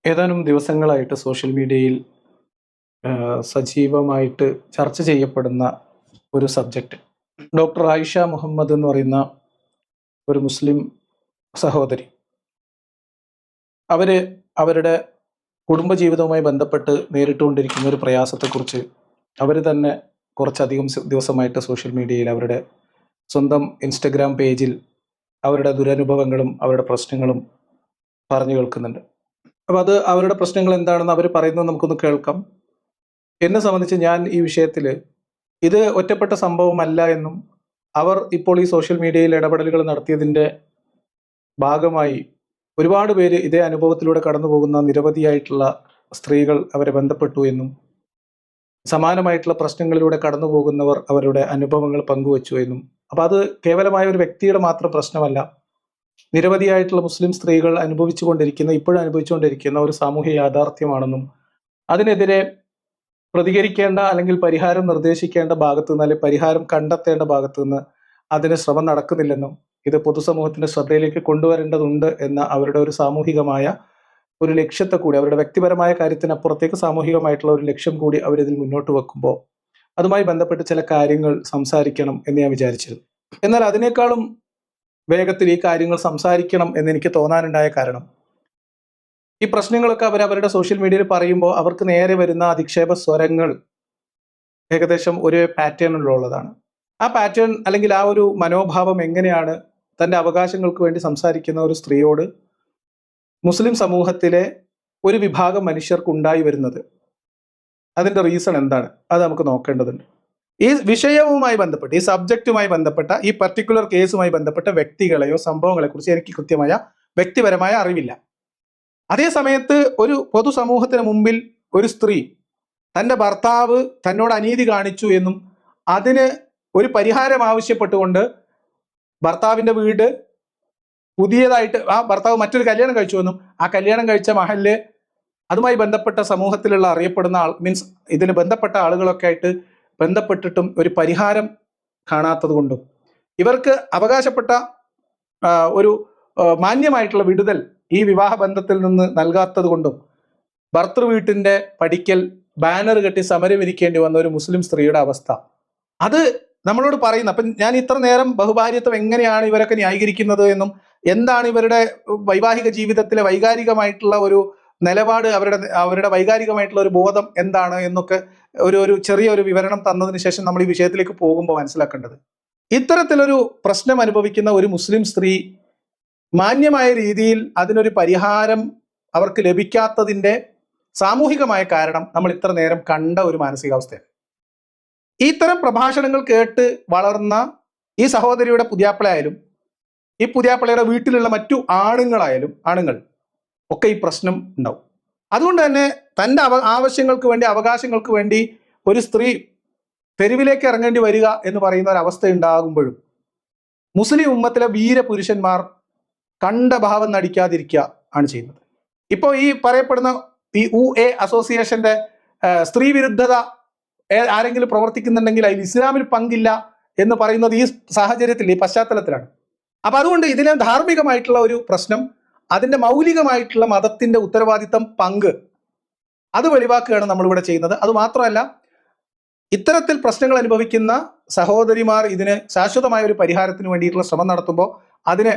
ഏതാനും ദിവസങ്ങളായിട്ട് സോഷ്യൽ മീഡിയയിൽ സജീവമായിട്ട് ചർച്ച ചെയ്യപ്പെടുന്ന ഒരു സബ്ജക്റ്റ്. ഡോക്ടർ ആയിഷ മുഹമ്മദ് എന്ന് പറയുന്ന ഒരു മുസ്ലിം സഹോദരി, അവര് അവരുടെ കുടുംബജീവിതവുമായി ബന്ധപ്പെട്ട് നേരിട്ടുകൊണ്ടിരിക്കുന്ന ഒരു പ്രയാസത്തെക്കുറിച്ച് അവർ തന്നെ കുറച്ചധികം ദിവസമായിട്ട് സോഷ്യൽ മീഡിയയിൽ അവരുടെ സ്വന്തം ഇൻസ്റ്റഗ്രാം പേജിൽ അവരുടെ ദുരനുഭവങ്ങളും അവരുടെ പ്രശ്നങ്ങളും പറഞ്ഞു കേൾക്കുന്നുണ്ട്. അപ്പോൾ അത് അവരുടെ പ്രശ്നങ്ങൾ എന്താണെന്ന് അവർ പറയുന്നത് നമുക്കൊന്ന് കേൾക്കാം. എന്നെ സംബന്ധിച്ച് ഞാൻ ഈ വിഷയത്തിൽ ഇത് ഒറ്റപ്പെട്ട സംഭവമല്ല എന്നും അവർ ഇപ്പോൾ ഈ സോഷ്യൽ മീഡിയയിൽ ഇടപെടലുകൾ നടത്തിയതിൻ്റെ ഭാഗമായി ഒരുപാട് പേര് ഇതേ അനുഭവത്തിലൂടെ കടന്നു പോകുന്ന നിരവധിയായിട്ടുള്ള സ്ത്രീകൾ അവരെ ബന്ധപ്പെട്ടു എന്നും സമാനമായിട്ടുള്ള പ്രശ്നങ്ങളിലൂടെ കടന്നു പോകുന്നവർ അവരുടെ അനുഭവങ്ങൾ പങ്കുവച്ചു എന്നും, അപ്പോൾ അത് കേവലമായ ഒരു വ്യക്തിയുടെ മാത്രം പ്രശ്നമല്ല, നിരവധിയായിട്ടുള്ള മുസ്ലിം സ്ത്രീകൾ ഇപ്പോഴും അനുഭവിച്ചുകൊണ്ടിരിക്കുന്ന ഒരു സാമൂഹ്യ യാഥാർത്ഥ്യമാണെന്നും അതിനെതിരെ പ്രതികരിക്കേണ്ട അല്ലെങ്കിൽ പരിഹാരം നിർദ്ദേശിക്കേണ്ട ഭാഗത്തു നിന്ന് അല്ലെങ്കിൽ പരിഹാരം കണ്ടെത്തേണ്ട ഭാഗത്തു നിന്ന് അതിന് ശ്രമം നടക്കുന്നില്ലെന്നും ഇത് പൊതുസമൂഹത്തിന്റെ ശ്രദ്ധയിലേക്ക് കൊണ്ടുവരേണ്ടതുണ്ട് എന്ന അവരുടെ ഒരു സാമൂഹികമായ ഒരു ലക്ഷ്യത്തെ കൂടി, അവരുടെ വ്യക്തിപരമായ കാര്യത്തിനപ്പുറത്തേക്ക് സാമൂഹികമായിട്ടുള്ള ഒരു ലക്ഷ്യം കൂടി അവരിതിൽ മുന്നോട്ട് വെക്കുമ്പോൾ അതുമായി ബന്ധപ്പെട്ട് ചില കാര്യങ്ങൾ സംസാരിക്കണം എന്ന് ഞാൻ വിചാരിച്ചിരുന്നു. എന്നാൽ അതിനേക്കാളും വേഗത്തിൽ ഈ കാര്യങ്ങൾ സംസാരിക്കണം എന്ന് എനിക്ക് തോന്നാനുണ്ടായ കാരണം, ഈ പ്രശ്നങ്ങളൊക്കെ അവരവരുടെ സോഷ്യൽ മീഡിയയിൽ പറയുമ്പോൾ അവർക്ക് നേരെ വരുന്ന അധിക്ഷേപ സ്വരങ്ങൾ ഏകദേശം ഒരു പാറ്റേണിലുള്ളതാണ്. ആ പാറ്റേൺ അല്ലെങ്കിൽ ആ ഒരു മനോഭാവം എങ്ങനെയാണ് തൻ്റെ അവകാശങ്ങൾക്ക് വേണ്ടി സംസാരിക്കുന്ന ഒരു സ്ത്രീയോട് മുസ്ലിം സമൂഹത്തിലെ ഒരു വിഭാഗം മനുഷ്യർക്ക് ഉണ്ടായി വരുന്നത്, അതിൻ്റെ റീസൺ എന്താണ്, അത് നമുക്ക് നോക്കേണ്ടതുണ്ട്. ഈ വിഷയവുമായി ബന്ധപ്പെട്ട്, ഈ സബ്ജക്റ്റുമായി ബന്ധപ്പെട്ട, ഈ പർട്ടിക്കുലർ കേസുമായി ബന്ധപ്പെട്ട വ്യക്തികളെയോ സംഭവങ്ങളെ കുറിച്ച് എനിക്ക് കൃത്യമായ വ്യക്തിപരമായ അറിവില്ല. അതേ സമയത്ത് ഒരു പൊതുസമൂഹത്തിന് മുമ്പിൽ ഒരു സ്ത്രീ തൻ്റെ ഭർത്താവ് തന്നോട് അനീതി കാണിച്ചു എന്നും അതിന് ഒരു പരിഹാരം ആവശ്യപ്പെട്ടുകൊണ്ട് ഭർത്താവിൻ്റെ വീട് പുതിയതായിട്ട് ആ ഭർത്താവ് മറ്റൊരു കല്യാണം കഴിച്ചു എന്നും ആ കല്യാണം കഴിച്ച മഹല്ല് അതുമായി ബന്ധപ്പെട്ട സമൂഹത്തിലുള്ള അറിയപ്പെടുന്ന മീൻസ് ഇതിന് ബന്ധപ്പെട്ട ആളുകളൊക്കെ ആയിട്ട് ബന്ധപ്പെട്ടിട്ടും ഒരു പരിഹാരം കാണാത്തത് കൊണ്ടും ഇവർക്ക് അവകാശപ്പെട്ട ഒരു മാന്യമായിട്ടുള്ള വിടുതൽ ഈ വിവാഹ ബന്ധത്തിൽ നിന്ന് നൽകാത്തത് കൊണ്ടും ഭർത്തൃ വീട്ടിൻ്റെ പടിക്കൽ ബാനർ കെട്ടി സമരമിരിക്കേണ്ടി വന്ന ഒരു മുസ്ലിം സ്ത്രീയുടെ അവസ്ഥ, അത് നമ്മളോട് പറയുന്ന, അപ്പം ഞാൻ ഇത്ര നേരം ബഹുഭാര്യത്വം എങ്ങനെയാണ് ഇവരൊക്കെ ന്യായീകരിക്കുന്നത് എന്നും എന്താണ് ഇവരുടെ വൈവാഹിക ജീവിതത്തിലെ വൈകാരികമായിട്ടുള്ള ഒരു നിലപാട്, അവരുടെ വൈകാരികമായിട്ടുള്ള ഒരു ബോധം എന്താണ് എന്നൊക്കെ ഒരു ചെറിയൊരു വിവരണം തന്നതിന് ശേഷം നമ്മൾ ഈ വിഷയത്തിലേക്ക് പോകുമ്പോൾ മനസ്സിലാക്കേണ്ടത്, ഇത്തരത്തിലൊരു പ്രശ്നം അനുഭവിക്കുന്ന ഒരു മുസ്ലിം സ്ത്രീ മാന്യമായ രീതിയിൽ അതിനൊരു പരിഹാരം അവർക്ക് ലഭിക്കാത്തതിൻ്റെ സാമൂഹികമായ കാരണം നമ്മൾ ഇത്ര നേരം കണ്ട ഒരു മാനസികാവസ്ഥയാണ്. ഇത്തരം പ്രഭാഷണങ്ങൾ കേട്ട് വളർന്ന ഈ സഹോദരിയുടെ പുതിയാപ്പിളയായാലും ഈ പുതിയാപ്പിളയുടെ വീട്ടിലുള്ള മറ്റു ആണുങ്ങൾ ഒക്കെ ഈ പ്രശ്നം ഉണ്ടാവും. അതുകൊണ്ട് തന്നെ തൻ്റെ ആവശ്യങ്ങൾക്ക് വേണ്ടി, അവകാശങ്ങൾക്ക് വേണ്ടി ഒരു സ്ത്രീ തെരുവിലേക്ക് ഇറങ്ങേണ്ടി വരിക എന്ന് പറയുന്ന ഒരു അവസ്ഥ ഉണ്ടാകുമ്പോഴും മുസ്ലിം ഉമ്മത്തിലെ വീരപുരുഷന്മാർ കണ്ട ഭാവം നടിക്കാതിരിക്കുക ആണ് ചെയ്യുന്നത്. ഇപ്പോൾ ഈ പറയപ്പെടുന്ന ഈ UA അസോസിയേഷന്റെ സ്ത്രീ വിരുദ്ധത ആരെങ്കിലും പ്രവർത്തിക്കുന്നുണ്ടെങ്കിൽ അതിൽ ഇസ്ലാമിൽ പങ്കില്ല എന്ന് പറയുന്നത് ഈ സാഹചര്യത്തിൽ, ഈ പശ്ചാത്തലത്തിലാണ്. അപ്പൊ അതുകൊണ്ട് ഇതിലെ ധാർമ്മികമായിട്ടുള്ള ഒരു പ്രശ്നം, അതിൻ്റെ മൗലികമായിട്ടുള്ള മതത്തിന്റെ ഉത്തരവാദിത്തം, പങ്ക്, അത് വെളിവാക്കുകയാണ് നമ്മളിവിടെ ചെയ്യുന്നത്. അതുമാത്രമല്ല, ഇത്തരത്തിൽ പ്രശ്നങ്ങൾ അനുഭവിക്കുന്ന സഹോദരിമാർ ഇതിന് ശാശ്വതമായ ഒരു പരിഹാരത്തിന് വേണ്ടിയിട്ടുള്ള ശ്രമം നടത്തുമ്പോൾ അതിന്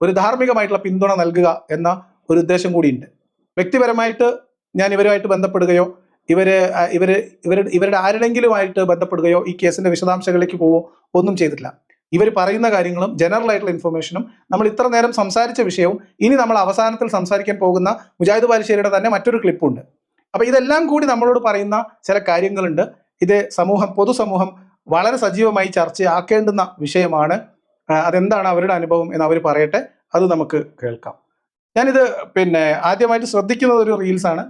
ഒരു ധാർമ്മികമായിട്ടുള്ള പിന്തുണ നൽകുക എന്ന ഒരു ഉദ്ദേശം കൂടിയുണ്ട്. വ്യക്തിപരമായിട്ട് ഞാൻ ഇവരുമായിട്ട് ബന്ധപ്പെടുകയോ ഇവരുടെ ആരുടെങ്കിലുമായിട്ട് ബന്ധപ്പെടുകയോ ഈ കേസിന്റെ വിശദാംശങ്ങളിലേക്ക് പോവോ ഒന്നും ചെയ്തിട്ടില്ല. ഇവർ പറയുന്ന കാര്യങ്ങളും ജനറൽ ആയിട്ടുള്ള ഇൻഫർമേഷനും, നമ്മൾ ഇത്ര നേരം സംസാരിച്ച വിഷയവും, ഇനി നമ്മൾ അവസാനത്തിൽ സംസാരിക്കാൻ പോകുന്ന മുജാഹിദ് ബാലുശ്ശേരിയുടെ തന്നെ മറ്റൊരു ക്ലിപ്പുണ്ട്. അപ്പൊ ഇതെല്ലാം കൂടി നമ്മളോട് പറയുന്ന ചില കാര്യങ്ങളുണ്ട്. ഇത് പൊതുസമൂഹം വളരെ സജീവമായി ചർച്ചയാക്കേണ്ടുന്ന വിഷയമാണ്. അതെന്താണ് അവരുടെ അനുഭവം എന്ന് അവർ പറയട്ടെ, അത് നമുക്ക് കേൾക്കാം. ഞാനിത് ആദ്യമായിട്ട് ശ്രദ്ധിക്കുന്നത് ഒരു റീൽസാണ്,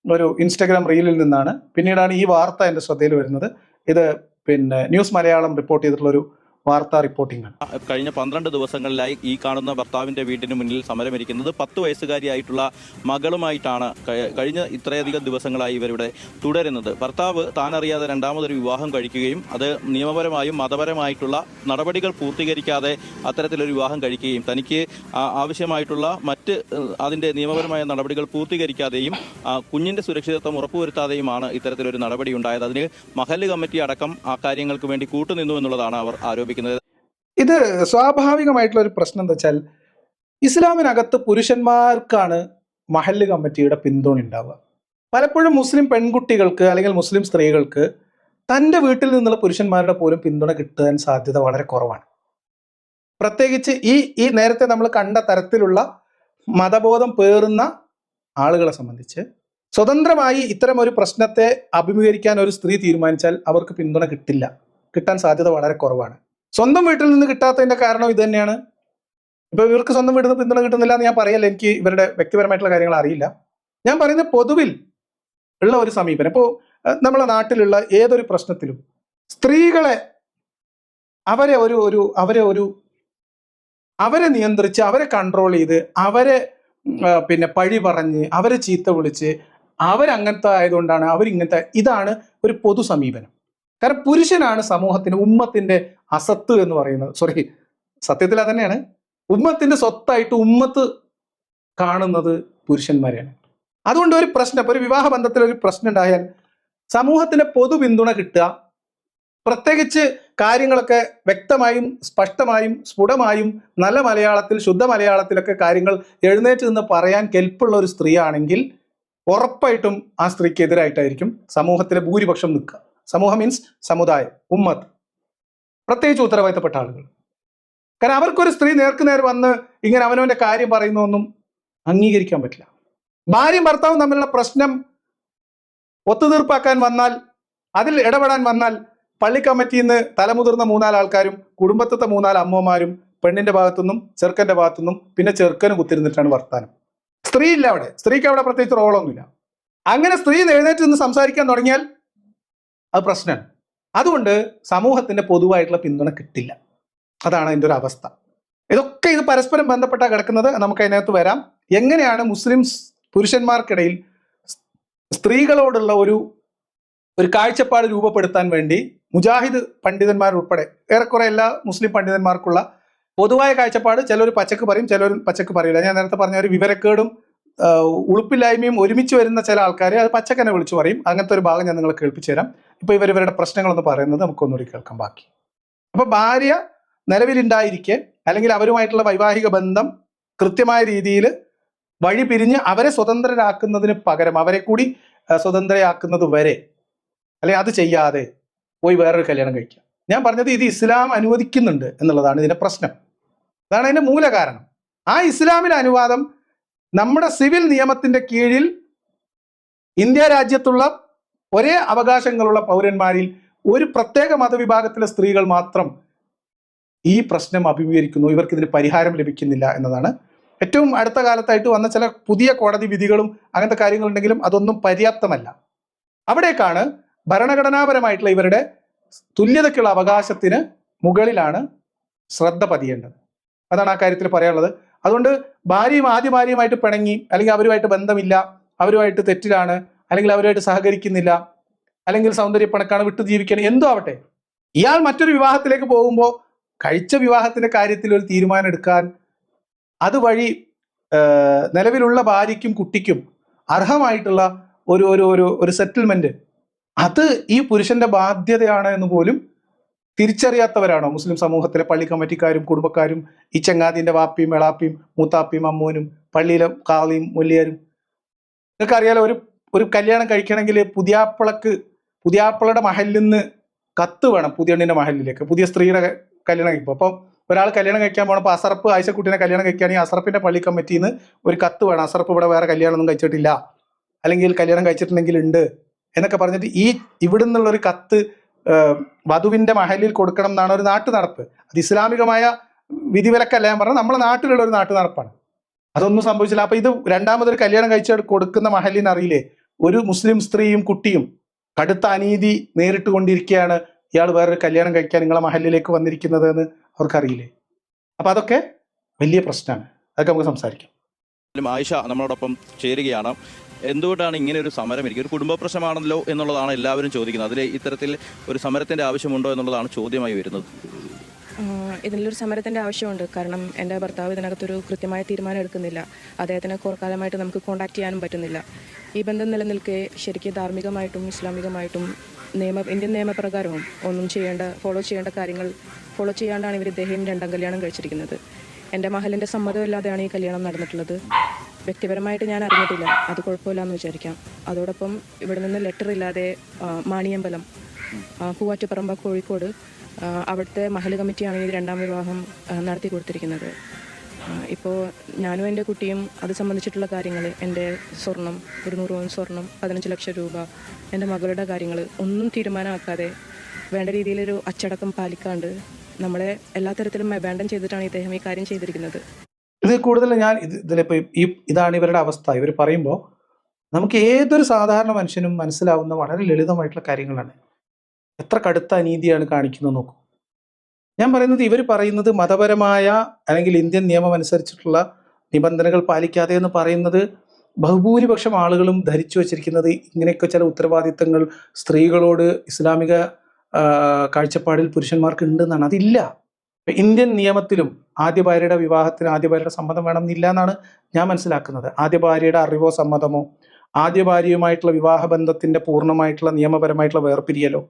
ഒരു ഇൻസ്റ്റഗ്രാം റീലിൽ നിന്നാണ്. പിന്നീടാണ് ഈ വാർത്ത എൻ്റെ ശ്രദ്ധയിൽ വരുന്നത്. ഇത് ന്യൂസ് മലയാളം റിപ്പോർട്ട് ചെയ്തിട്ടുള്ളൊരു വാർത്താ റിപ്പോർട്ടിംഗ്. കഴിഞ്ഞ 12 ദിവസങ്ങളിലായി ഈ കാണുന്ന ഭർത്താവിന്റെ വീടിന് മുന്നിൽ സമരമിരിക്കുന്നത് 10 വയസ്സുകാരിയായിട്ടുള്ള മകളുമായിട്ടാണ്. കഴിഞ്ഞ ഇത്രയധികം ദിവസങ്ങളായി ഇവരുടെ തുടരുന്നത്. ഭർത്താവ് താനറിയാതെ രണ്ടാമതൊരു വിവാഹം കഴിക്കുകയും അത് നിയമപരമായും മതപരമായിട്ടുള്ള നടപടികൾ പൂർത്തീകരിക്കാതെ അത്തരത്തിലൊരു വിവാഹം കഴിക്കുകയും തനിക്ക് ആവശ്യമായിട്ടുള്ള മറ്റ് അതിന്റെ നിയമപരമായ നടപടികൾ പൂർത്തീകരിക്കാതെയും കുഞ്ഞിന്റെ സുരക്ഷിതത്വം ഉറപ്പുവരുത്താതെയുമാണ് ഇത്തരത്തിലൊരു നടപടി ഉണ്ടായത്. അതിന് മഹല്ല് കമ്മിറ്റി അടക്കം ആ കാര്യങ്ങൾക്ക് വേണ്ടി കൂട്ടുനിന്നു എന്നുള്ളതാണ് അവർ ആരോപിക്കുന്നത്. ഇത് സ്വാഭാവികമായിട്ടുള്ള ഒരു പ്രശ്നം എന്താ വെച്ചാൽ, ഇസ്ലാമിനകത്ത് പുരുഷന്മാർക്കാണ് മഹല്ല് കമ്മിറ്റിയുടെ പിന്തുണ ഉണ്ടാവുക. പലപ്പോഴും മുസ്ലിം പെൺകുട്ടികൾക്ക് അല്ലെങ്കിൽ മുസ്ലിം സ്ത്രീകൾക്ക് തൻ്റെ വീട്ടിൽ നിന്നുള്ള പുരുഷന്മാരുടെ പോലും പിന്തുണ കിട്ടാൻ സാധ്യത വളരെ കുറവാണ്. പ്രത്യേകിച്ച് ഈ നേരത്തെ നമ്മൾ കണ്ട തരത്തിലുള്ള മതബോധം പേറുന്ന ആളുകളെ സംബന്ധിച്ച് സ്വതന്ത്രമായി ഇത്തരം ഒരു പ്രശ്നത്തെ അഭിമുഖീകരിക്കാൻ ഒരു സ്ത്രീ തീരുമാനിച്ചാൽ അവർക്ക് പിന്തുണ കിട്ടാൻ സാധ്യത വളരെ കുറവാണ്. സ്വന്തം വീട്ടിൽ നിന്ന് കിട്ടാത്തതിന്റെ കാരണം ഇത് തന്നെയാണ്. ഇപ്പൊ ഇവർക്ക് സ്വന്തം വീട്ടിൽ നിന്ന് പിന്തുണ കിട്ടുന്നില്ല എന്ന് ഞാൻ പറയല്ല, എനിക്ക് ഇവരുടെ വ്യക്തിപരമായിട്ടുള്ള കാര്യങ്ങൾ അറിയില്ല. ഞാൻ പറയുന്നത് പൊതുവിൽ ഉള്ള ഒരു സമീപനം. ഇപ്പോൾ നമ്മളെ നാട്ടിലുള്ള ഏതൊരു പ്രശ്നത്തിലും സ്ത്രീകളെ അവരെ നിയന്ത്രിച്ച് അവരെ കൺട്രോൾ ചെയ്ത് അവരെ പഴി പറഞ്ഞ് അവരെ ചീത്ത വിളിച്ച് അവരങ്ങനത്തെ ആയതുകൊണ്ടാണ് അവരിങ്ങനത്തെ, ഇതാണ് ഒരു പൊതു സമീപനം. കാരണം പുരുഷനാണ് സമൂഹത്തിന് ഉമ്മത്തിന്റെ അസത്ത് എന്ന് പറയുന്നത്. സത്യത്തിൽ അതന്നെയാണ്. ഉമ്മത്തിന്റെ സ്വത്തായിട്ട് ഉമ്മത്ത് കാണുന്നത് പുരുഷന്മാരെയാണ്. അതുകൊണ്ട് ഒരു പ്രശ്നം, ഒരു വിവാഹ ബന്ധത്തിൽ ഒരു പ്രശ്നം ഉണ്ടായാൽ സമൂഹത്തിന്റെ പൊതു പിന്തുണ കിട്ടുക, പ്രത്യേകിച്ച് കാര്യങ്ങളൊക്കെ വ്യക്തമായും സ്പഷ്ടമായും സ്ഫുടമായും നല്ല മലയാളത്തിൽ ശുദ്ധ മലയാളത്തിലൊക്കെ കാര്യങ്ങൾ എഴുന്നേറ്റ് നിന്ന് പറയാൻ കെൽപ്പുള്ള ഒരു സ്ത്രീ ആണെങ്കിൽ ഉറപ്പായിട്ടും ആ സ്ത്രീക്ക് എതിരായിട്ടായിരിക്കും സമൂഹത്തിലെ ഭൂരിപക്ഷം നിൽക്കുക. സമൂഹം മീൻസ് സമുദായം, ഉമ്മത്ത്, പ്രത്യേകിച്ച് ഉത്തരവാദിത്തപ്പെട്ട ആളുകൾ. കാരണം അവർക്കൊരു സ്ത്രീ നേർക്കുനേർ വന്ന് ഇങ്ങനെ അവനവന്റെ കാര്യം പറയുന്നൊന്നും അംഗീകരിക്കാൻ പറ്റില്ല. ഭാര്യയും ഭർത്താവും തമ്മിലുള്ള പ്രശ്നം ഒത്തുതീർപ്പാക്കാൻ വന്നാൽ, അതിൽ ഇടപെടാൻ വന്നാൽ, പള്ളി കമ്മിറ്റിയിൽ നിന്ന് തലമുതിർന്ന 3-4 ആൾക്കാരും കുടുംബത്തിലത്തെ 3-4 അമ്മമാരും പെണ്ണിന്റെ ഭാഗത്തുനിന്നും ചെറുക്കന്റെ ഭാഗത്തുനിന്നും പിന്നെ ചെറുക്കനും കുത്തിരുന്നിട്ടാണ് വർത്താനം. സ്ത്രീ ഇല്ല അവിടെ, സ്ത്രീക്ക് അവിടെ പ്രത്യേകിച്ച് റോളൊന്നുമില്ല. അങ്ങനെ സ്ത്രീ എഴുന്നേറ്റ് നിന്ന് സംസാരിക്കാൻ തുടങ്ങിയാൽ അത് പ്രശ്നമാണ്. അതുകൊണ്ട് സമൂഹത്തിന്റെ പൊതുവായിട്ടുള്ള പിന്തുണ കിട്ടില്ല. അതാണ് അതിൻ്റെ ഒരു അവസ്ഥ. ഇത് പരസ്പരം ബന്ധപ്പെട്ടാണ് കിടക്കുന്നത്. നമുക്ക് അതിനകത്ത് വരാം. എങ്ങനെയാണ് മുസ്ലിം പുരുഷന്മാർക്കിടയിൽ സ്ത്രീകളോടുള്ള ഒരു കാഴ്ചപ്പാട് രൂപപ്പെടുത്താൻ വേണ്ടി മുജാഹിദ് പണ്ഡിതന്മാരുൾപ്പെടെ ഏറെക്കുറെ എല്ലാ മുസ്ലിം പണ്ഡിതന്മാർക്കുള്ള പൊതുവായ കാഴ്ചപ്പാട്. ചിലർ പച്ചക്ക് പറയും, ചിലർ പച്ചക്ക് പറയില്ല. ഞാൻ നേരത്തെ പറഞ്ഞ ഒരു വിവരക്കേടും ഉളുപ്പില്ലായ്മയും ഒരുമിച്ച് വരുന്ന ചില ആൾക്കാരെ അത് പച്ചക്കനെ വിളിച്ചു പറയും. അങ്ങനത്തെ ഒരു ഭാഗം ഞാൻ നിങ്ങളെ കേൾപ്പിച്ചു തരാം. ഇപ്പൊ ഇവരുടെ പ്രശ്നങ്ങളൊന്ന് പറയുന്നത് നമുക്കൊന്നുകൂടി കേൾക്കാം ബാക്കി. അപ്പൊ ഭാര്യ നിലവിലുണ്ടായിരിക്കെ അല്ലെങ്കിൽ അവരുമായിട്ടുള്ള വൈവാഹിക ബന്ധം കൃത്യമായ രീതിയിൽ വഴി പിരിഞ്ഞ് അവരെ സ്വതന്ത്രരാക്കുന്നതിന് പകരം അവരെ കൂടി സ്വതന്ത്രയാക്കുന്നത് വരെ, അല്ലെങ്കിൽ അത് ചെയ്യാതെ പോയി വേറൊരു കല്യാണം കഴിക്കുക. ഞാൻ പറഞ്ഞത് ഇത് ഇസ്ലാം അനുവദിക്കുന്നുണ്ട് എന്നുള്ളതാണ് ഇതിന്റെ പ്രശ്നം. അതാണ് അതിന്റെ മൂല കാരണം. ആ ഇസ്ലാമിലെ അനുവാദം നമ്മുടെ സിവിൽ നിയമത്തിന്റെ കീഴിൽ ഇന്ത്യ രാജ്യത്തുള്ള ഒരേ അവകാശങ്ങളുള്ള പൗരന്മാരിൽ ഒരു പ്രത്യേക മതവിഭാഗത്തിലെ സ്ത്രീകൾ മാത്രം ഈ പ്രശ്നം അഭിമുഖീകരിക്കുന്നു. ഇവർക്ക് ഇതിന് പരിഹാരം ലഭിക്കുന്നില്ല എന്നതാണ്. ഏറ്റവും അടുത്ത കാലത്തായിട്ട് വന്ന ചില പുതിയ കോടതി വിധികളും അങ്ങനത്തെ കാര്യങ്ങളുണ്ടെങ്കിലും അതൊന്നും പര്യാപ്തമല്ല. അവിടേക്കാണ് ഭരണഘടനാപരമായിട്ടുള്ള ഇവരുടെ തുല്യതയ്ക്കുള്ള അവകാശത്തിന് മുകളിലാണ് ശ്രദ്ധ പതിയേണ്ടത്. അതാണ് ആ കാര്യത്തിൽ പറയാനുള്ളത്. അതുകൊണ്ട് ആദ്യ ഭാര്യയുമായിട്ട് പിണങ്ങി, അല്ലെങ്കിൽ അവരുമായിട്ട് ബന്ധമില്ല, അവരുമായിട്ട് തെറ്റിലാണ്, അല്ലെങ്കിൽ അവരുമായിട്ട് സഹകരിക്കുന്നില്ല, അല്ലെങ്കിൽ സൗന്ദര്യപ്പണക്കാണ്, വിട്ടു ജീവിക്കണം, എന്തോ ആവട്ടെ, ഇയാൾ മറ്റൊരു വിവാഹത്തിലേക്ക് പോകുമ്പോൾ കഴിച്ച വിവാഹത്തിന്റെ കാര്യത്തിൽ ഒരു തീരുമാനം എടുക്കാൻ അതുവഴി നിലവിലുള്ള ഭാര്യയ്ക്കും കുട്ടിക്കും അർഹമായിട്ടുള്ള ഒരു സെറ്റിൽമെന്റ് അത് ഈ പുരുഷന്റെ ബാധ്യതയാണ് എന്ന് പോലും തിരിച്ചറിയാത്തവരാണോ മുസ്ലിം സമൂഹത്തിലെ പള്ളി കമ്മിറ്റിക്കാരും കുടുംബക്കാരും, ഈ ചങ്ങാതിന്റെ വാപ്പിയും എളാപ്പിയും മൂത്താപ്പിയും അമ്മൂനും പള്ളിയിലെ കാളിയും മൊല്ലിയാരും? നിങ്ങൾക്ക് അറിയാലോ, ഒരു കല്യാണം കഴിക്കണമെങ്കിൽ പുതിയാപ്പിളയുടെ മഹലിൽ നിന്ന് കത്ത് വേണം പുതിയണ്ണിന്റെ മഹലിലേക്ക്, പുതിയ സ്ത്രീയുടെ കല്യാണം കഴിക്കുമ്പോൾ. അപ്പം ഒരാൾ കല്യാണം കഴിക്കാൻ പോകണപ്പോൾ അസറപ്പ് ആയിഷക്കുട്ടീനെ കല്യാണം കഴിക്കുകയാണെങ്കിൽ അസറപ്പിന്റെ പള്ളി കമ്മിറ്റിയിൽ നിന്ന് ഒരു കത്ത് വേണം, അസറപ്പ് ഇവിടെ വേറെ കല്യാണമൊന്നും കഴിച്ചിട്ടില്ല, അല്ലെങ്കിൽ കല്യാണം കഴിച്ചിട്ടുണ്ടെങ്കിൽ ഉണ്ട് എന്നൊക്കെ പറഞ്ഞിട്ട് ഇവിടെ നിന്നുള്ള ഒരു കത്ത് വധുവിന്റെ മഹലിൽ കൊടുക്കണം എന്നാണ് ഒരു നാട്ടു നടപ്പ്. അത് ഇസ്ലാമികമായ വിധിവിലക്കല്ല ഞാൻ പറഞ്ഞത്, നമ്മളെ നാട്ടിലുള്ള ഒരു നാട്ടു നടപ്പാണ്. അതൊന്നും സംഭവിച്ചില്ല. അപ്പൊ ഇത് രണ്ടാമതൊരു കല്യാണം കഴിച്ച് കൊടുക്കുന്ന മഹലിന് അറിയില്ലേ, ഒരു മുസ്ലിം സ്ത്രീയും കുട്ടിയും കടുത്ത അനീതി നേരിട്ട് കൊണ്ടിരിക്കുകയാണ് ഇയാൾ വേറൊരു കല്യാണം കഴിക്കാൻ നിങ്ങളെ മഹലിലേക്ക് വന്നിരിക്കുന്നത് എന്ന് അവർക്കറിയില്ലേ? അപ്പം അതൊക്കെ വലിയ പ്രശ്നമാണ്. അതൊക്കെ നമുക്ക് സംസാരിക്കാം. ആയിഷ നമ്മളോടൊപ്പം ചേരുകയാണ്. എന്തുകൊണ്ടാണ് ഇങ്ങനെ ഒരു സമരം ഇരിക്കുക? ഒരു കുടുംബ പ്രശ്നമാണല്ലോ എന്നുള്ളതാണ് എല്ലാവരും ചോദിക്കുന്നത്. അതിൽ ഇത്തരത്തിൽ ഒരു സമരത്തിന്റെ ആവശ്യമുണ്ടോ എന്നുള്ളതാണ് ചോദ്യമായി വരുന്നത്. ഇതിലൊരു സമരത്തിൻ്റെ ആവശ്യമുണ്ട്. കാരണം എൻ്റെ ഭർത്താവ് ഇതിനകത്തൊരു കൃത്യമായ തീരുമാനം എടുക്കുന്നില്ല. അദ്ദേഹത്തിന് കുറക്കാലമായിട്ട് നമുക്ക് കോൺടാക്ട് ചെയ്യാനും പറ്റുന്നില്ല. ഈ ബന്ധം നിലനിൽക്കെ ശരിക്കും ധാർമ്മികമായിട്ടും ഇസ്ലാമികമായിട്ടും ഇന്ത്യൻ നിയമപ്രകാരവും ഫോളോ ചെയ്യേണ്ട കാര്യങ്ങൾ ഫോളോ ചെയ്യാണ്ടാണ് ഇവർ ഇദ്ദേഹം രണ്ടാം കല്യാണം കഴിച്ചിരിക്കുന്നത്. എൻ്റെ മഹലിൻ്റെ സമ്മതമില്ലാതെയാണ് ഈ കല്യാണം നടന്നിട്ടുള്ളത്. വ്യക്തിപരമായിട്ട് ഞാൻ അറിഞ്ഞിട്ടില്ല, അത് കുഴപ്പമില്ലാന്ന് വിചാരിക്കാം. അതോടൊപ്പം ഇവിടെ നിന്ന് ലെറ്റർ ഇല്ലാതെ മാണിയമ്പലം, പൂവാറ്റുപറമ്പ, കോഴിക്കോട് അവിടുത്തെ മഹൽ കമ്മിറ്റിയാണ് ഈ രണ്ടാം വിവാഹം നടത്തി കൊടുത്തിരിക്കുന്നത്. ഇപ്പോൾ ഞാനും എൻ്റെ കുട്ടിയും അത് സംബന്ധിച്ചിട്ടുള്ള കാര്യങ്ങൾ, എൻ്റെ സ്വർണം, ഒരു 100 പവൻ സ്വർണം, 15 ലക്ഷം രൂപ, എൻ്റെ മകളുടെ കാര്യങ്ങൾ ഒന്നും തീരുമാനമാക്കാതെ വേണ്ട രീതിയിലൊരു അച്ചടക്കം പാലിക്കാണ്ട് നമ്മളെ എല്ലാ തരത്തിലും അബാൻഡൻ ചെയ്തിട്ടാണ് ഇദ്ദേഹം ഈ കാര്യം ചെയ്തിരിക്കുന്നത്. ഇത് കൂടുതൽ ഞാൻ ഇതിലിപ്പോൾ ഇതാണ് ഇവരുടെ അവസ്ഥ. ഇവർ പറയുമ്പോൾ നമുക്ക് ഏതൊരു സാധാരണ മനുഷ്യനും മനസ്സിലാവുന്ന വളരെ ലളിതമായിട്ടുള്ള കാര്യങ്ങളാണ്. എത്ര കടുത്ത അനീതിയാണ് കാണിക്കുന്നത് നോക്കൂ. ഞാൻ പറയുന്നത്, ഇവർ പറയുന്നത് മതപരമായ അല്ലെങ്കിൽ ഇന്ത്യൻ നിയമം അനുസരിച്ചിട്ടുള്ള നിബന്ധനകൾ പാലിക്കാതെ എന്ന് പറയുന്നത് ബഹുഭൂരിപക്ഷം ആളുകളും ധരിച്ചു വച്ചിരിക്കുന്നത് ഇങ്ങനെയൊക്കെ ചില ഉത്തരവാദിത്തങ്ങൾ സ്ത്രീകളോട് ഇസ്ലാമിക കാഴ്ചപ്പാടിൽ പുരുഷന്മാർക്ക് ഉണ്ടെന്നാണ്. അതില്ല. ഇന്ത്യൻ നിയമത്തിലും ആദ്യ ഭാര്യയുടെ വിവാഹത്തിന് ആദ്യ ഭാര്യയുടെ സമ്മതം വേണമെന്നില്ല എന്നാണ് ഞാൻ മനസ്സിലാക്കുന്നത്. ആദ്യ ഭാര്യയുടെ അറിവോ സമ്മതമോ, ആദ്യ ഭാര്യയുമായിട്ടുള്ള വിവാഹബന്ധത്തിന്റെ പൂർണ്ണമായിട്ടുള്ള നിയമപരമായിട്ടുള്ള വേർപിരിയലോ,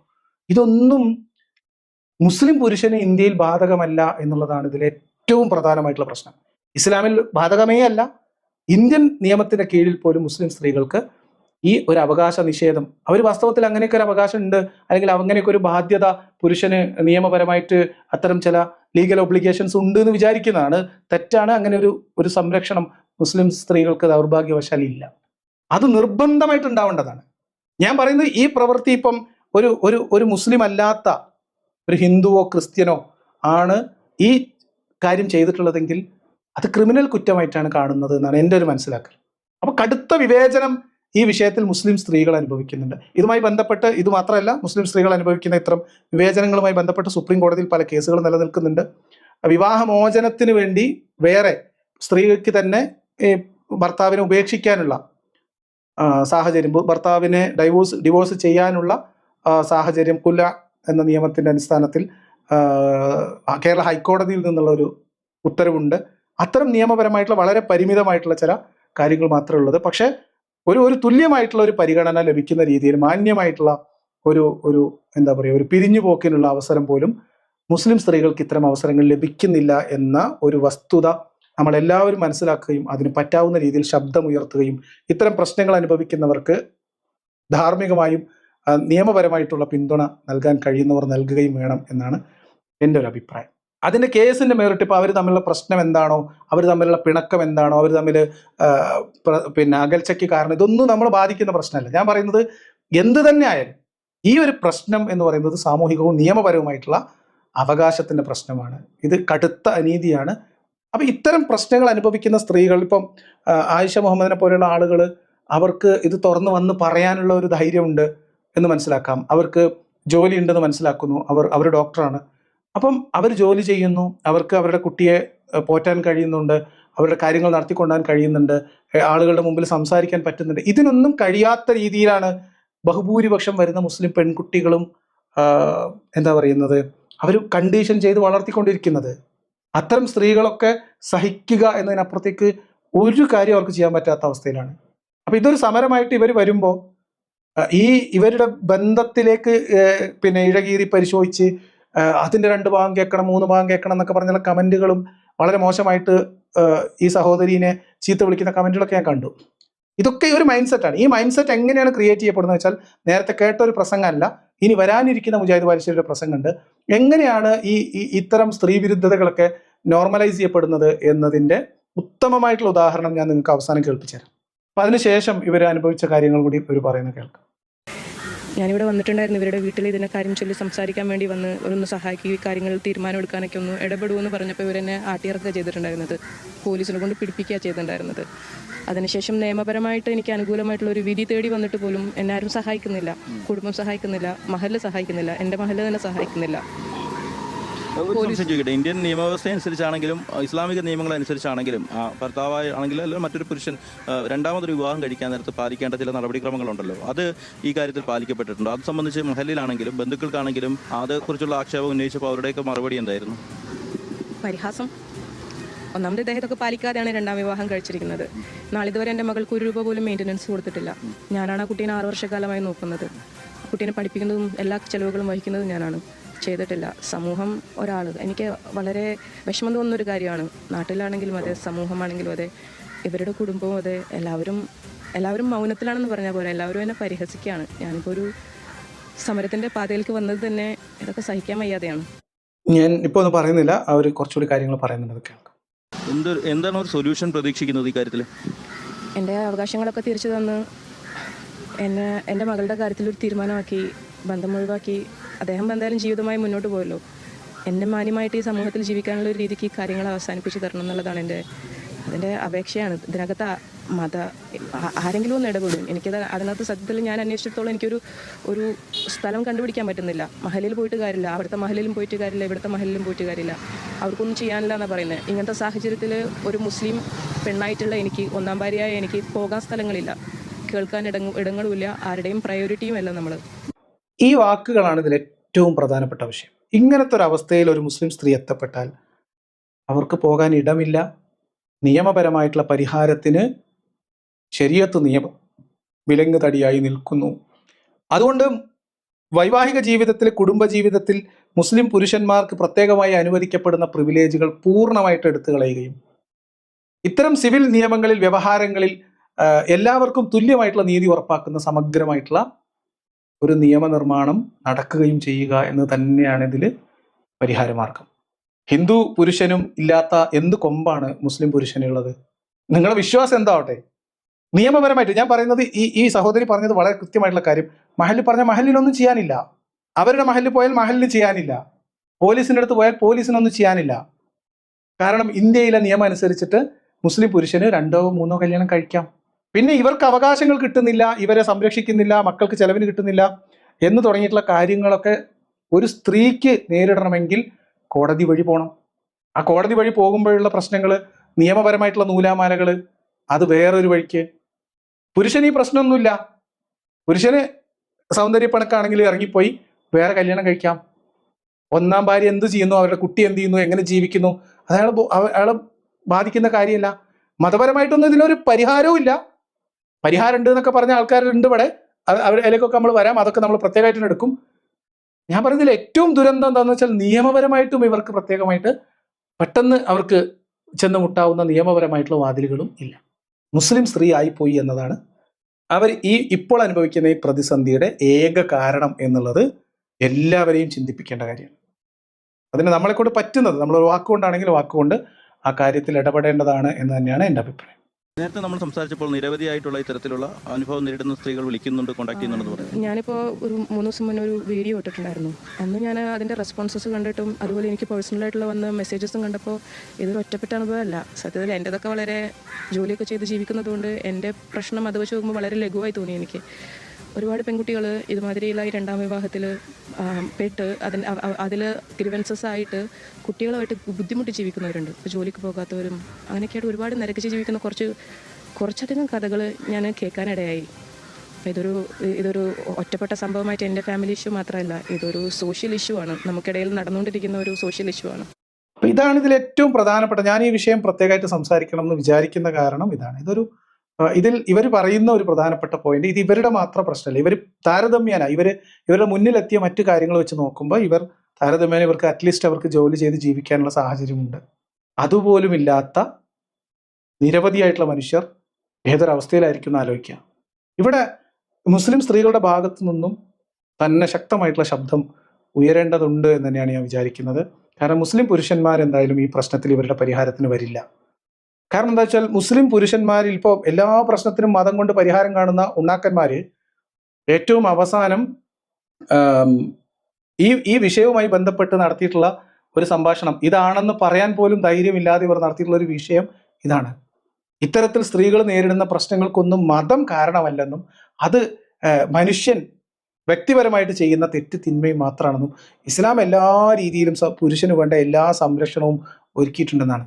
ഇതൊന്നും മുസ്ലിം പുരുഷന് ഇന്ത്യയിൽ ബാധകമല്ല എന്നുള്ളതാണ് ഇതിൽ ഏറ്റവും പ്രധാനമായിട്ടുള്ള പ്രശ്നം. ഇസ്ലാമിൽ ബാധകമേ അല്ല. ഇന്ത്യൻ നിയമത്തിന്റെ കീഴിൽ പോലും മുസ്ലിം സ്ത്രീകൾക്ക് ഈ ഒരു അവകാശ നിഷേധം, അവർ വാസ്തവത്തിൽ അങ്ങനെയൊക്കെ ഒരു അവകാശം ഉണ്ട്, അല്ലെങ്കിൽ അങ്ങനെയൊക്കെ ഒരു ബാധ്യത പുരുഷന് നിയമപരമായിട്ട് അത്തരം ചില ലീഗൽ ഒബ്ലിഗേഷൻസ് ഉണ്ട് എന്ന് വിചാരിക്കുന്നതാണ്. തെറ്റാണ്. അങ്ങനെ ഒരു സംരക്ഷണം മുസ്ലിം സ്ത്രീകൾക്ക് ദൗർഭാഗ്യവശാൽ ഇല്ല. അത് നിർബന്ധമായിട്ട് ഉണ്ടാവേണ്ടതാണ്. ഞാൻ പറയുന്നത്, ഈ പ്രവൃത്തി ഇപ്പം ഒരു മുസ്ലിം അല്ലാത്ത ഒരു ഹിന്ദുവോ ക്രിസ്ത്യനോ ആണ് ഈ കാര്യം ചെയ്തിട്ടുള്ളതെങ്കിൽ അത് ക്രിമിനൽ കുറ്റമായിട്ടാണ് കാണുന്നത് എന്നാണ് എൻ്റെ ഒരു മനസ്സിലാക്കൽ. അപ്പൊ കടുത്ത വിവേചനം ഈ വിഷയത്തിൽ മുസ്ലിം സ്ത്രീകൾ അനുഭവിക്കുന്നുണ്ട്. ഇതുമായി ബന്ധപ്പെട്ട് ഇത് മാത്രമല്ല, മുസ്ലിം സ്ത്രീകൾ അനുഭവിക്കുന്ന ഇത്തരം വിവേചനങ്ങളുമായി ബന്ധപ്പെട്ട് സുപ്രീം കോടതിയിൽ പല കേസുകൾ നിലനിൽക്കുന്നുണ്ട്. വിവാഹമോചനത്തിന് വേണ്ടി വേറെ സ്ത്രീക്ക് തന്നെ ഭർത്താവിനെ ഉപേക്ഷിക്കാനുള്ള സാഹചര്യം, ഭർത്താവിനെ ഡിവോഴ്സ് ചെയ്യാനുള്ള സാഹചര്യം കുല എന്ന നിയമത്തിന്റെ അടിസ്ഥാനത്തിൽ കേരള ഹൈക്കോടതിയിൽ നിന്നുള്ള ഒരു ഉത്തരവുണ്ട്. അത്തരം നിയമപരമായിട്ടുള്ള വളരെ പരിമിതമായിട്ടുള്ള ചില കാര്യങ്ങൾ മാത്രമേ ഉള്ളത്. പക്ഷേ ഒരു തുല്യമായിട്ടുള്ള ഒരു പരിഗണന ലഭിക്കുന്ന രീതിയിൽ മാന്യമായിട്ടുള്ള ഒരു എന്താ പറയുക, ഒരു പിരിഞ്ഞു പോക്കിനുള്ള അവസരം പോലും മുസ്ലിം സ്ത്രീകൾക്ക് ഇത്തരം അവസരങ്ങൾ ലഭിക്കുന്നില്ല എന്ന ഒരു വസ്തുത നമ്മളെല്ലാവരും മനസ്സിലാക്കുകയും അതിന് പറ്റാവുന്ന രീതിയിൽ ശബ്ദമുയർത്തുകയും ഇത്തരം പ്രശ്നങ്ങൾ അനുഭവിക്കുന്നവർക്ക് ധാർമ്മികമായും നിയമപരമായിട്ടുള്ള പിന്തുണ നൽകാൻ കഴിയുന്നവർ നൽകുകയും വേണം എന്നാണ് എൻ്റെ ഒരു അഭിപ്രായം. അതിൻ്റെ കേസിൻ്റെ മേറിട്ട് ഇപ്പോൾ അവർ തമ്മിലുള്ള പ്രശ്നം എന്താണോ, അവർ തമ്മിലുള്ള പിണക്കം എന്താണോ, അവർ തമ്മിൽ അകൽച്ചയ്ക്ക് കാരണം, ഇതൊന്നും നമ്മൾ ബാധിക്കുന്ന പ്രശ്നമല്ല. ഞാൻ പറയുന്നത്, എന്ത് തന്നെ ആയാലും ഈ ഒരു പ്രശ്നം എന്ന് പറയുന്നത് സാമൂഹികവും നിയമപരവുമായിട്ടുള്ള അവകാശത്തിൻ്റെ പ്രശ്നമാണ്. ഇത് കടുത്ത അനീതിയാണ്. അപ്പം ഇത്തരം പ്രശ്നങ്ങൾ അനുഭവിക്കുന്ന സ്ത്രീകൾ, ഇപ്പം ആയിഷ മുഹമ്മദിനെ പോലെയുള്ള ആളുകൾ, അവർക്ക് ഇത് തുറന്നു വന്ന് പറയാനുള്ള ഒരു ധൈര്യമുണ്ട് എന്ന് മനസ്സിലാക്കാം. അവർക്ക് ജോലി ഉണ്ടെന്ന് മനസ്സിലാക്കുന്നു. അവർ ഡോക്ടറാണ്. അപ്പം അവർ ജോലി ചെയ്യുന്നു, അവർക്ക് അവരുടെ കുട്ടിയെ പോറ്റാൻ കഴിയുന്നുണ്ട്, അവരുടെ കാര്യങ്ങൾ നടത്തിക്കൊണ്ടാൻ കഴിയുന്നുണ്ട്, ആളുകളുടെ മുമ്പിൽ സംസാരിക്കാൻ പറ്റുന്നുണ്ട്. ഇതിനൊന്നും കഴിയാത്ത രീതിയിലാണ് ബഹുഭൂരിപക്ഷം വരുന്ന മുസ്ലിം പെൺകുട്ടികളും എന്താ പറയുന്നത്, അവർ കണ്ടീഷൻ ചെയ്ത് വളർത്തിക്കൊണ്ടിരിക്കുന്നത്. അത്തരം സ്ത്രീകളൊക്കെ സഹിക്കുക എന്നതിനപ്പുറത്തേക്ക് ഒരു കാര്യം അവർക്ക് ചെയ്യാൻ പറ്റാത്ത അവസ്ഥയിലാണ്. അപ്പം ഇതൊരു സമരമായിട്ട് ഇവർ വരുമ്പോൾ ഇവരുടെ ബന്ധത്തിലേക്ക് ഇഴകീറി പരിശോധിച്ച് അതിൻ്റെ 2 ഭാഗം കേൾക്കണം, 3 ഭാഗം കേൾക്കണം എന്നൊക്കെ പറഞ്ഞുള്ള കമൻറ്റുകളും വളരെ മോശമായിട്ട് ഈ സഹോദരീനെ ചീത്ത വിളിക്കുന്ന കമൻറ്റുകളൊക്കെ ഞാൻ കണ്ടു. ഇതൊക്കെ ഒരു മൈൻഡ് സെറ്റാണ്. ഈ മൈൻഡ് സെറ്റ് എങ്ങനെയാണ് ക്രിയേറ്റ് ചെയ്യപ്പെടുന്നത് വെച്ചാൽ, നേരത്തെ കേട്ട ഒരു പ്രസംഗമല്ല, ഇനി വരാനിരിക്കുന്ന മുജാഹിദ് ബാലുശ്ശേരിയുടെ പ്രസംഗമുണ്ട്. എങ്ങനെയാണ് ഇത്തരം സ്ത്രീ വിരുദ്ധതകളൊക്കെ നോർമലൈസ് ചെയ്യപ്പെടുന്നത് എന്നതിൻ്റെ ഉത്തമമായിട്ടുള്ള ഉദാഹരണം ഞാൻ നിങ്ങൾക്ക് അവസാനം കേൾപ്പിച്ചു തരാം. അപ്പം അതിനുശേഷം ഇവർ അനുഭവിച്ച കാര്യങ്ങൾ കൂടി ഇവർ പറയുന്നത് കേൾക്കാം. ഞാനിവിടെ വന്നിട്ടുണ്ടായിരുന്നു, ഇവരുടെ വീട്ടിൽ ഇതിനെ കാര്യം ചൊല്ലി സംസാരിക്കാൻ വേണ്ടി വന്ന് ഒന്ന് സഹായിക്കുക, ഈ കാര്യങ്ങളിൽ തീരുമാനമെടുക്കാനൊക്കെ ഒന്ന് ഇടപെടുമെന്ന് പറഞ്ഞപ്പോൾ ഇവരെന്നെ ആട്ടിയിറക്കുക ചെയ്തിട്ടുണ്ടായിരുന്നത്, പോലീസിനെ കൊണ്ട് പിടിപ്പിക്കുക ചെയ്തിട്ടുണ്ടായിരുന്നത്. അതിനുശേഷം നിയമപരമായിട്ട് എനിക്ക് അനുകൂലമായിട്ടുള്ള ഒരു വിധി തേടി വന്നിട്ട് പോലും എന്നെ ആരും സഹായിക്കുന്നില്ല, കുടുംബം സഹായിക്കുന്നില്ല, മഹല്ല് സഹായിക്കുന്നില്ല, എൻ്റെ മഹല്ല് തന്നെ സഹായിക്കുന്നില്ല. ചോദിക്കട്ടെ, ഇന്ത്യൻ നിയമവ്യവസ്ഥ അനുസരിച്ചാണെങ്കിലും ഇസ്ലാമിക നിയമങ്ങൾ അനുസരിച്ചാണെങ്കിലും ഭർത്താവായി ആണെങ്കിലും അല്ലെങ്കിൽ മറ്റൊരു പുരുഷൻ രണ്ടാമതൊരു വിവാഹം കഴിക്കാൻ നേരത്ത് പാലിക്കേണ്ട ചില നടപടിക്രമങ്ങളുണ്ടല്ലോ, അത് ഈ കാര്യത്തിൽ പാലിക്കപ്പെട്ടിട്ടുണ്ടോ? അത് സംബന്ധിച്ച് മഹല്ലിലാണെങ്കിലും ബന്ധുക്കൾക്കാണെങ്കിലും അതേക്കുറിച്ചുള്ള ആക്ഷേപം ഉന്നയിച്ചപ്പോൾ അവരുടെയൊക്കെ മറുപടി എന്തായിരുന്നു? പരിഹാസം. ഒന്നാമത് ഇദ്ദേഹത്തൊക്കെ പാലിക്കാതെയാണ് രണ്ടാം വിവാഹം കഴിച്ചിരിക്കുന്നത്. നാളിതുവരെ എൻ്റെ മകൾക്ക് ഒരു രൂപ പോലും മെയിൻ്റനൻസ് കൊടുത്തിട്ടില്ല. ഞാനാണ് ആ കുട്ടീനെ 6 വർഷക്കാലമായി നോക്കുന്നത്. കുട്ടീനെ പഠിപ്പിക്കുന്നതും എല്ലാ ചെലവുകളും വഹിക്കുന്നതും ഞാനാണ്. ചെയ്തിട്ടില്ല. സമൂഹം എനിക്ക് വളരെ വിഷമം തോന്നുന്നൊരു കാര്യമാണ്. നാട്ടിലാണെങ്കിലും അതെ, സമൂഹമാണെങ്കിലും അതെ, ഇവരുടെ കുടുംബവും അതെ, എല്ലാവരും മൗനത്തിലാണെന്ന് പറഞ്ഞാൽ പോലെ എല്ലാവരും എന്നെ പരിഹസിക്കുകയാണ്. ഞാനിപ്പോൾ ഒരു സമരത്തിൻ്റെ പാതയിലേക്ക് വന്നത് തന്നെ ഇതൊക്കെ സഹിക്കാൻ വയ്യാതെയാണ്. ഞാൻ ഇപ്പോൾ ഒന്നും പറയുന്നില്ല, അവർ കുറച്ചുകൂടി കാര്യങ്ങൾ പറയുന്നുണ്ട്, കേൾക്കാം. എന്താണ് ഒരു സൊല്യൂഷൻ പ്രതീക്ഷിക്കുന്നത് ഈ കാര്യത്തിൽ? എൻ്റെ അവകാശങ്ങളൊക്കെ തിരിച്ചു തന്ന് എൻ്റെ മകളുടെ കാര്യത്തിലൊരു തീരുമാനമാക്കി, ബന്ധം ഒഴിവാക്കി, അദ്ദേഹം എന്തായാലും ജീവിതമായി മുന്നോട്ട് പോയല്ലോ. എന്നെ മാന്യമായിട്ട് ഈ സമൂഹത്തിൽ ജീവിക്കാനുള്ള ഒരു രീതിക്ക് കാര്യങ്ങൾ അവസാനിപ്പിച്ച് തരണം എന്നുള്ളതാണ് അതിൻ്റെ അപേക്ഷയാണ്. ഇതിനകത്ത് ആരെങ്കിലും ഒന്ന് ഇടപെടും. അതിനകത്ത് സത്യത്തിൽ ഞാൻ അന്വേഷിച്ചിടത്തോളം ഒരു സ്ഥലം കണ്ടുപിടിക്കാൻ പറ്റുന്നില്ല. മഹലിൽ പോയിട്ട് കാര്യമില്ല, അവിടുത്തെ മഹലിലും പോയിട്ട് കാര്യമില്ല, ഇവിടുത്തെ മഹലിലും പോയിട്ട് കാര്യമില്ല. അവർക്കൊന്നും ചെയ്യാനില്ല എന്നാണ് പറയുന്നത്. ഇങ്ങനത്തെ സാഹചര്യത്തിൽ ഒരു മുസ്ലിം പെണ്ണായിട്ടുള്ള എനിക്ക്, ഒന്നാം ഭാര്യയായ എനിക്ക് പോകാൻ സ്ഥലങ്ങളില്ല, കേൾക്കാൻ ഇടങ്ങളുമില്ല, ആരുടെയും പ്രയോറിറ്റിയും അല്ല നമ്മൾ. ഈ വാക്കുകളാണ് ഇതിൽ ഏറ്റവും പ്രധാനപ്പെട്ട വിഷയം. ഇങ്ങനത്തെ ഒരു അവസ്ഥയിൽ ഒരു മുസ്ലിം സ്ത്രീ എത്തപ്പെട്ടാൽ അവർക്ക് പോകാൻ ഇടമില്ല. നിയമപരമായിട്ടുള്ള പരിഹാരത്തിന് ശരീഅത്ത് നിയമം വിലങ്ങ് തടിയായി നിൽക്കുന്നു. അതുകൊണ്ട് വൈവാഹിക ജീവിതത്തിൽ, കുടുംബജീവിതത്തിൽ മുസ്ലിം പുരുഷന്മാർക്ക് പ്രത്യേകമായി അനുവദിക്കപ്പെടുന്ന പ്രിവിലേജുകൾ പൂർണ്ണമായിട്ട് എടുത്തു കളയുകയും ഇത്തരം സിവിൽ നിയമങ്ങളിൽ, വ്യവഹാരങ്ങളിൽ എല്ലാവർക്കും തുല്യമായിട്ടുള്ള നീതി ഉറപ്പാക്കുന്ന സമഗ്രമായിട്ടുള്ള ഒരു നിയമനിർമ്മാണം നടക്കുകയും ചെയ്യുക എന്ന് തന്നെയാണ് ഇതിൽ പരിഹാരമാർഗം. ഹിന്ദു പുരുഷനും ഇല്ലാത്ത എന്ത് കൊമ്പാണ് മുസ്ലിം പുരുഷനുള്ളത്? നിങ്ങളുടെ വിശ്വാസം എന്താവട്ടെ, നിയമപരമായിട്ട് ഞാൻ പറയുന്നത്, ഈ സഹോദരി പറഞ്ഞത് വളരെ കൃത്യമായിട്ടുള്ള കാര്യം. മഹലിൽ പറഞ്ഞ മഹലിനൊന്നും ചെയ്യാനില്ല, അവരുടെ മഹലിൽ പോയാൽ മഹലിന് ചെയ്യാനില്ല, പോലീസിൻ്റെ അടുത്ത് പോയാൽ പോലീസിനൊന്നും ചെയ്യാനില്ല. കാരണം ഇന്ത്യയിലെ നിയമം അനുസരിച്ചിട്ട് മുസ്ലിം പുരുഷന് 2ഓ 3ഓ കല്യാണം കഴിക്കാം. പിന്നെ ഇവർക്ക് അവകാശങ്ങൾ കിട്ടുന്നില്ല, ഇവരെ സംരക്ഷിക്കുന്നില്ല, മക്കൾക്ക് ചെലവിന് കിട്ടുന്നില്ല എന്ന് തുടങ്ങിയിട്ടുള്ള കാര്യങ്ങളൊക്കെ ഒരു സ്ത്രീക്ക് നേരിടണമെങ്കിൽ കോടതി വഴി പോകണം. ആ കോടതി വഴി പോകുമ്പോഴുള്ള പ്രശ്നങ്ങൾ, നിയമപരമായിട്ടുള്ള നൂലാമാലകൾ, അത് വേറൊരു വഴിക്ക്. പുരുഷന് ഈ പ്രശ്നമൊന്നുമില്ല. പുരുഷന് സൗന്ദര്യപ്പണക്കാണെങ്കിൽ ഇറങ്ങിപ്പോയി വേറെ കല്യാണം കഴിക്കാം. ഒന്നാം ഭാര്യ എന്ത് ചെയ്യുന്നു, അവരുടെ കുട്ടി എന്ത് ചെയ്യുന്നു, എങ്ങനെ ജീവിക്കുന്നു, അത് അയാളെ ബാധിക്കുന്ന കാര്യമല്ല. മതപരമായിട്ടൊന്നും ഇതിനൊരു പരിഹാരവും ഇല്ല. പരിഹാരം ഉണ്ട് എന്നൊക്കെ പറഞ്ഞ ആൾക്കാരുണ്ട് ഇവിടെ, അതിലേക്കൊക്കെ നമ്മൾ വരാം, അതൊക്കെ നമ്മൾ പ്രത്യേകമായിട്ട് എടുക്കും. ഞാൻ പറയുന്നതിൽ ഏറ്റവും ദുരന്തം എന്താണെന്ന് വെച്ചാൽ നിയമപരമായിട്ടും ഇവർക്ക് പ്രത്യേകമായിട്ട് പെട്ടെന്ന് അവർക്ക് ചെന്ന് മുട്ടാവുന്ന നിയമപരമായിട്ടുള്ള വാതിലുകളും ഇല്ല. മുസ്ലിം സ്ത്രീ ആയിപ്പോയി എന്നതാണ് അവർ ഇപ്പോൾ അനുഭവിക്കുന്ന ഈ പ്രതിസന്ധിയുടെ ഏക കാരണം എന്നുള്ളത് എല്ലാവരെയും ചിന്തിപ്പിക്കേണ്ട കാര്യമാണ്. അതിന് നമ്മളെക്കൊണ്ട് പറ്റുന്നത്, നമ്മളൊരു വാക്കുകൊണ്ടാണെങ്കിൽ വാക്കുകൊണ്ട് ആ കാര്യത്തിൽ ഇടപെടേണ്ടതാണ് എന്ന് തന്നെയാണ് എൻ്റെ അഭിപ്രായം. നേരത്തെ നമ്മൾ സംസാരിച്ചപ്പോൾ നിരവധിയായിട്ടുള്ള ഇത്തരത്തിലുള്ള അനുഭവം നേരിടുന്ന സ്ത്രീകൾ വിളിക്കുന്നുണ്ട്, കോൺടാക്ട് ചെയ്യുന്നുണ്ടെന്ന് പറയുന്നത്. ഞാനിപ്പോൾ ഒരു 3 ദിവസം മുന്നേ ഒരു വീഡിയോ ഇട്ടിട്ടുണ്ടായിരുന്നു. അന്ന് ഞാൻ അതിൻ്റെ റെസ്പോൺസസ് കണ്ടിട്ടും അതുപോലെ എനിക്ക് പേഴ്സണലായിട്ടുള്ള വന്ന മെസ്സേജസും കണ്ടപ്പോൾ ഇതൊരു ഒറ്റപ്പെട്ട അനുഭവമല്ല. സത്യത്തിൽ എൻ്റെതൊക്കെ വളരെ ജോലിയൊക്കെ ചെയ്ത് ജീവിക്കുന്നതുകൊണ്ട് എൻ്റെ പ്രശ്നം അത് വെച്ച് നോക്കുമ്പോൾ വളരെ ലഘുവായി തോന്നി എനിക്ക്. ഒരുപാട് പെൺകുട്ടികൾ ഇതുമാതിരിയുള്ള ഈ രണ്ടാം വിവാഹത്തിൽ പെട്ട് അതിൽ ഗ്രിവൻസസ് ആയിട്ട് കുട്ടികളുമായിട്ട് ബുദ്ധിമുട്ടി ജീവിക്കുന്നവരുണ്ട്. ഇപ്പോൾ ജോലിക്ക് പോകാത്തവരും അങ്ങനെയൊക്കെയായിട്ട് ഒരുപാട് നിരക്കിച്ച് ജീവിക്കുന്ന കുറച്ചധികം കഥകൾ ഞാൻ കേൾക്കാനിടയായി. ഇതൊരു ഒറ്റപ്പെട്ട സംഭവമായിട്ട് എൻ്റെ ഫാമിലി ഇഷ്യൂ മാത്രമല്ല, ഇതൊരു സോഷ്യൽ ഇഷ്യൂ ആണ്, നമുക്കിടയിൽ നടന്നുകൊണ്ടിരിക്കുന്ന ഒരു സോഷ്യൽ ഇഷ്യൂ ആണ്. അപ്പോൾ ഇതാണ് ഇതിൽ ഏറ്റവും പ്രധാനപ്പെട്ട, ഞാൻ ഈ വിഷയം പ്രത്യേകമായിട്ട് സംസാരിക്കണം എന്ന് വിചാരിക്കുന്ന കാരണം ഇതാണ്. ഇതിൽ ഇവർ പറയുന്ന ഒരു പ്രധാനപ്പെട്ട പോയിന്റ്, ഇത് ഇവരുടെ മാത്രം പ്രശ്നമല്ല. ഇവർ താരതമ്യേന ഇവരുടെ മുന്നിലെത്തിയ മറ്റു കാര്യങ്ങൾ വെച്ച് നോക്കുമ്പോൾ താരതമ്യേന ഇവർക്ക് അറ്റ്ലീസ്റ്റ് അവർക്ക് ജോലി ചെയ്ത് ജീവിക്കാനുള്ള സാഹചര്യമുണ്ട്. അതുപോലും ഇല്ലാത്ത നിരവധിയായിട്ടുള്ള മനുഷ്യർ ഏതൊരവസ്ഥയിലായിരിക്കും എന്ന് ആലോചിക്കുക. ഇവിടെ മുസ്ലിം സ്ത്രീകളുടെ ഭാഗത്തു നിന്നും തന്നെ ശക്തമായിട്ടുള്ള ശബ്ദം ഉയരേണ്ടതുണ്ട് എന്ന് തന്നെയാണ് ഞാൻ വിചാരിക്കുന്നത്. കാരണം മുസ്ലിം പുരുഷന്മാരെന്തായാലും ഈ പ്രശ്നത്തിൽ ഇവരുടെ പരിഹാരത്തിന് വരില്ല. കാരണം എന്താ വെച്ചാൽ മുസ്ലിം പുരുഷന്മാരിൽ ഇപ്പോൾ എല്ലാ പ്രശ്നത്തിനും മതം കൊണ്ട് പരിഹാരം കാണുന്ന ഉണ്ണാക്കന്മാർ ഏറ്റവും അവസാനം ഈ വിഷയവുമായി ബന്ധപ്പെട്ട് നടത്തിയിട്ടുള്ള ഒരു സംഭാഷണം ഇതാണെന്ന് പറയാൻ പോലും ധൈര്യമില്ലാതെ ഇവർ നടത്തിയിട്ടുള്ള ഒരു വിഷയം ഇതാണ്. ഇത്തരത്തിൽ സ്ത്രീകൾ നേരിടുന്ന പ്രശ്നങ്ങൾക്കൊന്നും മതം കാരണമല്ലെന്നും അത് മനുഷ്യൻ വ്യക്തിപരമായിട്ട് ചെയ്യുന്ന തെറ്റ് തിന്മയും മാത്രമാണെന്നും ഇസ്ലാം എല്ലാ രീതിയിലും പുരുഷന് വേണ്ട എല്ലാ സംരക്ഷണവും ഒരുക്കിയിട്ടുണ്ടെന്നാണ്.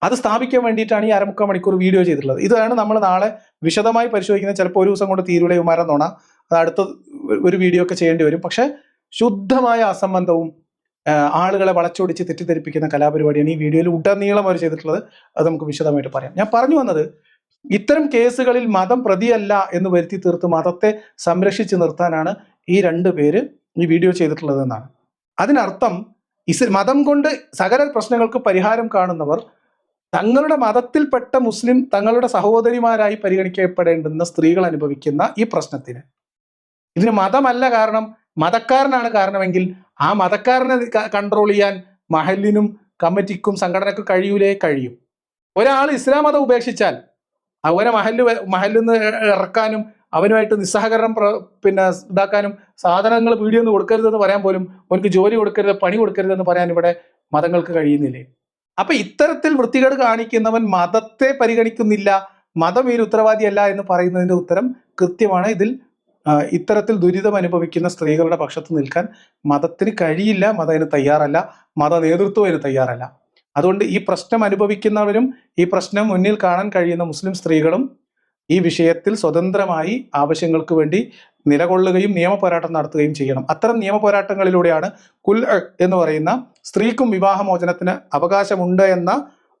അത് സ്ഥാപിക്കാൻ വേണ്ടിയിട്ടാണ് ഈ 1/4 മണിക്കൂർ വീഡിയോ ചെയ്തിട്ടുള്ളത്. ഇതാണ് നമ്മൾ നാളെ വിശദമായി പരിശോധിക്കുന്നത്. ചിലപ്പോൾ ഒരു ദിവസം കൊണ്ട് തീരുവില വിമാനം നോണ, അത് അടുത്ത ഒരു വീഡിയോ ഒക്കെ ചെയ്യേണ്ടി വരും. പക്ഷെ ശുദ്ധമായ അസംബന്ധവും ആളുകളെ വളച്ചൊടിച്ച് തെറ്റിദ്ധരിപ്പിക്കുന്ന കലാപരിപാടിയാണ് ഈ വീഡിയോയിൽ ഉടനീളം അവർ ചെയ്തിട്ടുള്ളത്. അത് നമുക്ക് വിശദമായിട്ട് പറയാം. ഞാൻ പറഞ്ഞു വന്നത്, ഇത്തരം കേസുകളിൽ മതം പ്രതിയല്ല എന്ന് വരുത്തി തീർത്ത് മതത്തെ സംരക്ഷിച്ച് നിർത്താനാണ് ഈ 2 പേര് ഈ വീഡിയോ ചെയ്തിട്ടുള്ളത് എന്നാണ്. അതിനർത്ഥം മതം കൊണ്ട് സകല പ്രശ്നങ്ങൾക്ക് പരിഹാരം കാണുന്നവർ തങ്ങളുടെ മതത്തിൽപ്പെട്ട മുസ്ലിം തങ്ങളുടെ സഹോദരിമാരായി പരിഗണിക്കപ്പെടേണ്ടുന്ന സ്ത്രീകൾ അനുഭവിക്കുന്ന ഈ പ്രശ്നത്തിന് ഇതിന് മതമല്ല കാരണം, മതക്കാരനാണ് കാരണമെങ്കിൽ ആ മതക്കാരനെ കൺട്രോൾ ചെയ്യാൻ മഹലിനും കമ്മിറ്റിക്കും സംഘടനക്കും കഴിയും. ഒരാൾ ഇസ്ലാം മതം ഉപേക്ഷിച്ചാൽ അവനെ മഹലിൽ നിന്ന് ഇറക്കാനും അവനുമായിട്ട് നിസ്സഹകരണം ഇതാക്കാനും സാധനങ്ങൾ വീഡിയോ കൊടുക്കരുതെന്ന് പറയാൻ പോലും, അവനക്ക് ജോലി കൊടുക്കരുത്, പണി കൊടുക്കരുതെന്ന് പറയാൻ ഇവിടെ മതങ്ങൾക്ക് കഴിയുന്നില്ലേ? അപ്പൊ ഇത്തരത്തിൽ വൃത്തികേട് കാണിക്കുന്നവൻ മതത്തെ പരിഗണിക്കുന്നില്ല, മതം ഇതിന് ഉത്തരവാദിയല്ല എന്ന് പറയുന്നതിന്റെ ഉത്തരം കൃത്യമാണ്. ഇതിൽ ഇത്തരത്തിൽ ദുരിതം അനുഭവിക്കുന്ന സ്ത്രീകളുടെ പക്ഷത്ത് നിൽക്കാൻ മതത്തിന് കഴിയില്ല, മതം അതിന് തയ്യാറല്ല, മത നേതൃത്വം അതിന് തയ്യാറല്ല. അതുകൊണ്ട് ഈ പ്രശ്നം അനുഭവിക്കുന്നവരും ഈ പ്രശ്നം മുന്നിൽ കാണാൻ കഴിയുന്ന മുസ്ലിം സ്ത്രീകളും ഈ വിഷയത്തിൽ സ്വതന്ത്രമായി ആവശ്യങ്ങൾക്ക് വേണ്ടി നിലകൊള്ളുകയും നിയമപോരാട്ടം നടത്തുകയും ചെയ്യണം. അത്തരം നിയമപോരാട്ടങ്ങളിലൂടെയാണ് കുൽ എന്ന് പറയുന്ന സ്ത്രീക്കും വിവാഹമോചനത്തിന് അവകാശമുണ്ട് എന്ന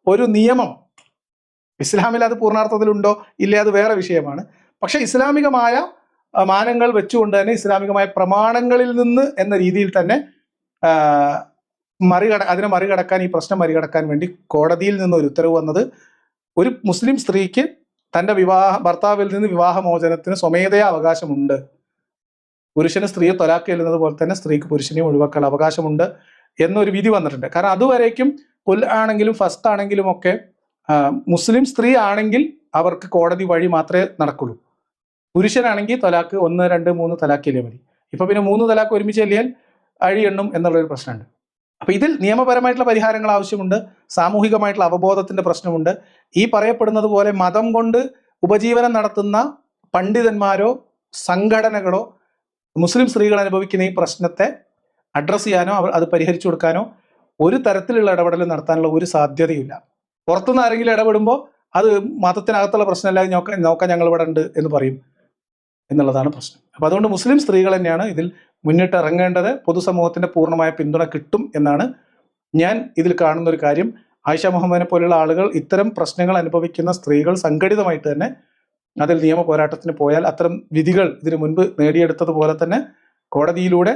ഒരു നിയമം, ഇസ്ലാമിൽ അത് പൂർണ്ണാർത്ഥത്തിലുണ്ടോ ഇല്ലേ അത് വേറെ വിഷയമാണ്. പക്ഷെ ഇസ്ലാമികമായ മാനങ്ങൾ വെച്ചുകൊണ്ട് തന്നെ ഇസ്ലാമികമായ പ്രമാണങ്ങളിൽ നിന്ന് എന്ന രീതിയിൽ തന്നെ അതിനെ മറികടക്കാൻ, ഈ പ്രശ്നം മറികടക്കാൻ വേണ്ടി കോടതിയിൽ നിന്ന് ഒരു ഉത്തരവ് വന്നത്, ഒരു മുസ്ലിം സ്ത്രീക്ക് തൻ്റെ ഭർത്താവിൽ നിന്ന് വിവാഹമോചനത്തിന് സ്വമേധയാ അവകാശമുണ്ട്. പുരുഷന് സ്ത്രീയെ തൊലാക്ക് ചെല്ലുന്നത് പോലെ തന്നെ സ്ത്രീക്ക് പുരുഷനെയും ഒഴിവാക്കാൻ അവകാശമുണ്ട് എന്നൊരു വിധി വന്നിട്ടുണ്ട്. കാരണം അതുവരേക്കും കുൽ ആണെങ്കിലും ഫസ്റ്റ് ആണെങ്കിലും ഒക്കെ മുസ്ലിം സ്ത്രീ ആണെങ്കിൽ അവർക്ക് കോടതി വഴി മാത്രമേ നടക്കുള്ളൂ. പുരുഷനാണെങ്കിൽ തൊലാക്ക് 1, 2, 3 തലാക്കില്ലേ മതി. ഇപ്പൊ പിന്നെ 3 തലാക്ക് ഒരുമിച്ച് ചെല്ലിയാൽ അഴി എണ്ണും എന്നുള്ളൊരു പ്രശ്നമുണ്ട്. അപ്പൊ ഇതിൽ നിയമപരമായിട്ടുള്ള പരിഹാരങ്ങൾ ആവശ്യമുണ്ട്, സാമൂഹികമായിട്ടുള്ള അവബോധത്തിന്റെ പ്രശ്നമുണ്ട്. ഈ പറയപ്പെടുന്നത് പോലെ മതം കൊണ്ട് ഉപജീവനം നടത്തുന്ന പണ്ഡിതന്മാരോ സംഘടനകളോ മുസ്ലിം സ്ത്രീകൾ അനുഭവിക്കുന്ന ഈ പ്രശ്നത്തെ അഡ്രസ്സ് ചെയ്യാനോ അത് പരിഹരിച്ചു കൊടുക്കാനോ ഒരു തരത്തിലുള്ള ഇടപെടൽ നടത്താനുള്ള ഒരു സാധ്യതയില്ല. പുറത്തുനിന്ന് ആരെങ്കിലും ഇടപെടുമ്പോൾ അത് മതത്തിനകത്തുള്ള പ്രശ്നമല്ല, നോക്കാൻ ഞങ്ങൾ ഇവിടെ ഉണ്ട് എന്ന് പറയും എന്നുള്ളതാണ് പ്രശ്നം. അപ്പൊ അതുകൊണ്ട് മുസ്ലിം സ്ത്രീകൾ തന്നെയാണ് ഇതിൽ മുന്നിട്ട് ഇറങ്ങേണ്ടത്. പൊതുസമൂഹത്തിന്റെ പൂർണ്ണമായ പിന്തുണ കിട്ടും എന്നാണ് ഞാൻ ഇതിൽ കാണുന്ന ഒരു കാര്യം. ആയിഷ മുഹമ്മദിനെ പോലെയുള്ള ആളുകൾ ഇത്തരം പ്രശ്നങ്ങൾ അനുഭവിക്കുന്ന സ്ത്രീകൾ സംഘടിതമായിട്ട് തന്നെ അതിൽ നിയമ പോരാട്ടത്തിന് പോയാൽ അത്തരം വിധികൾ ഇതിനു മുൻപ് നേടിയെടുത്തതുപോലെ തന്നെ കോടതിയിലൂടെ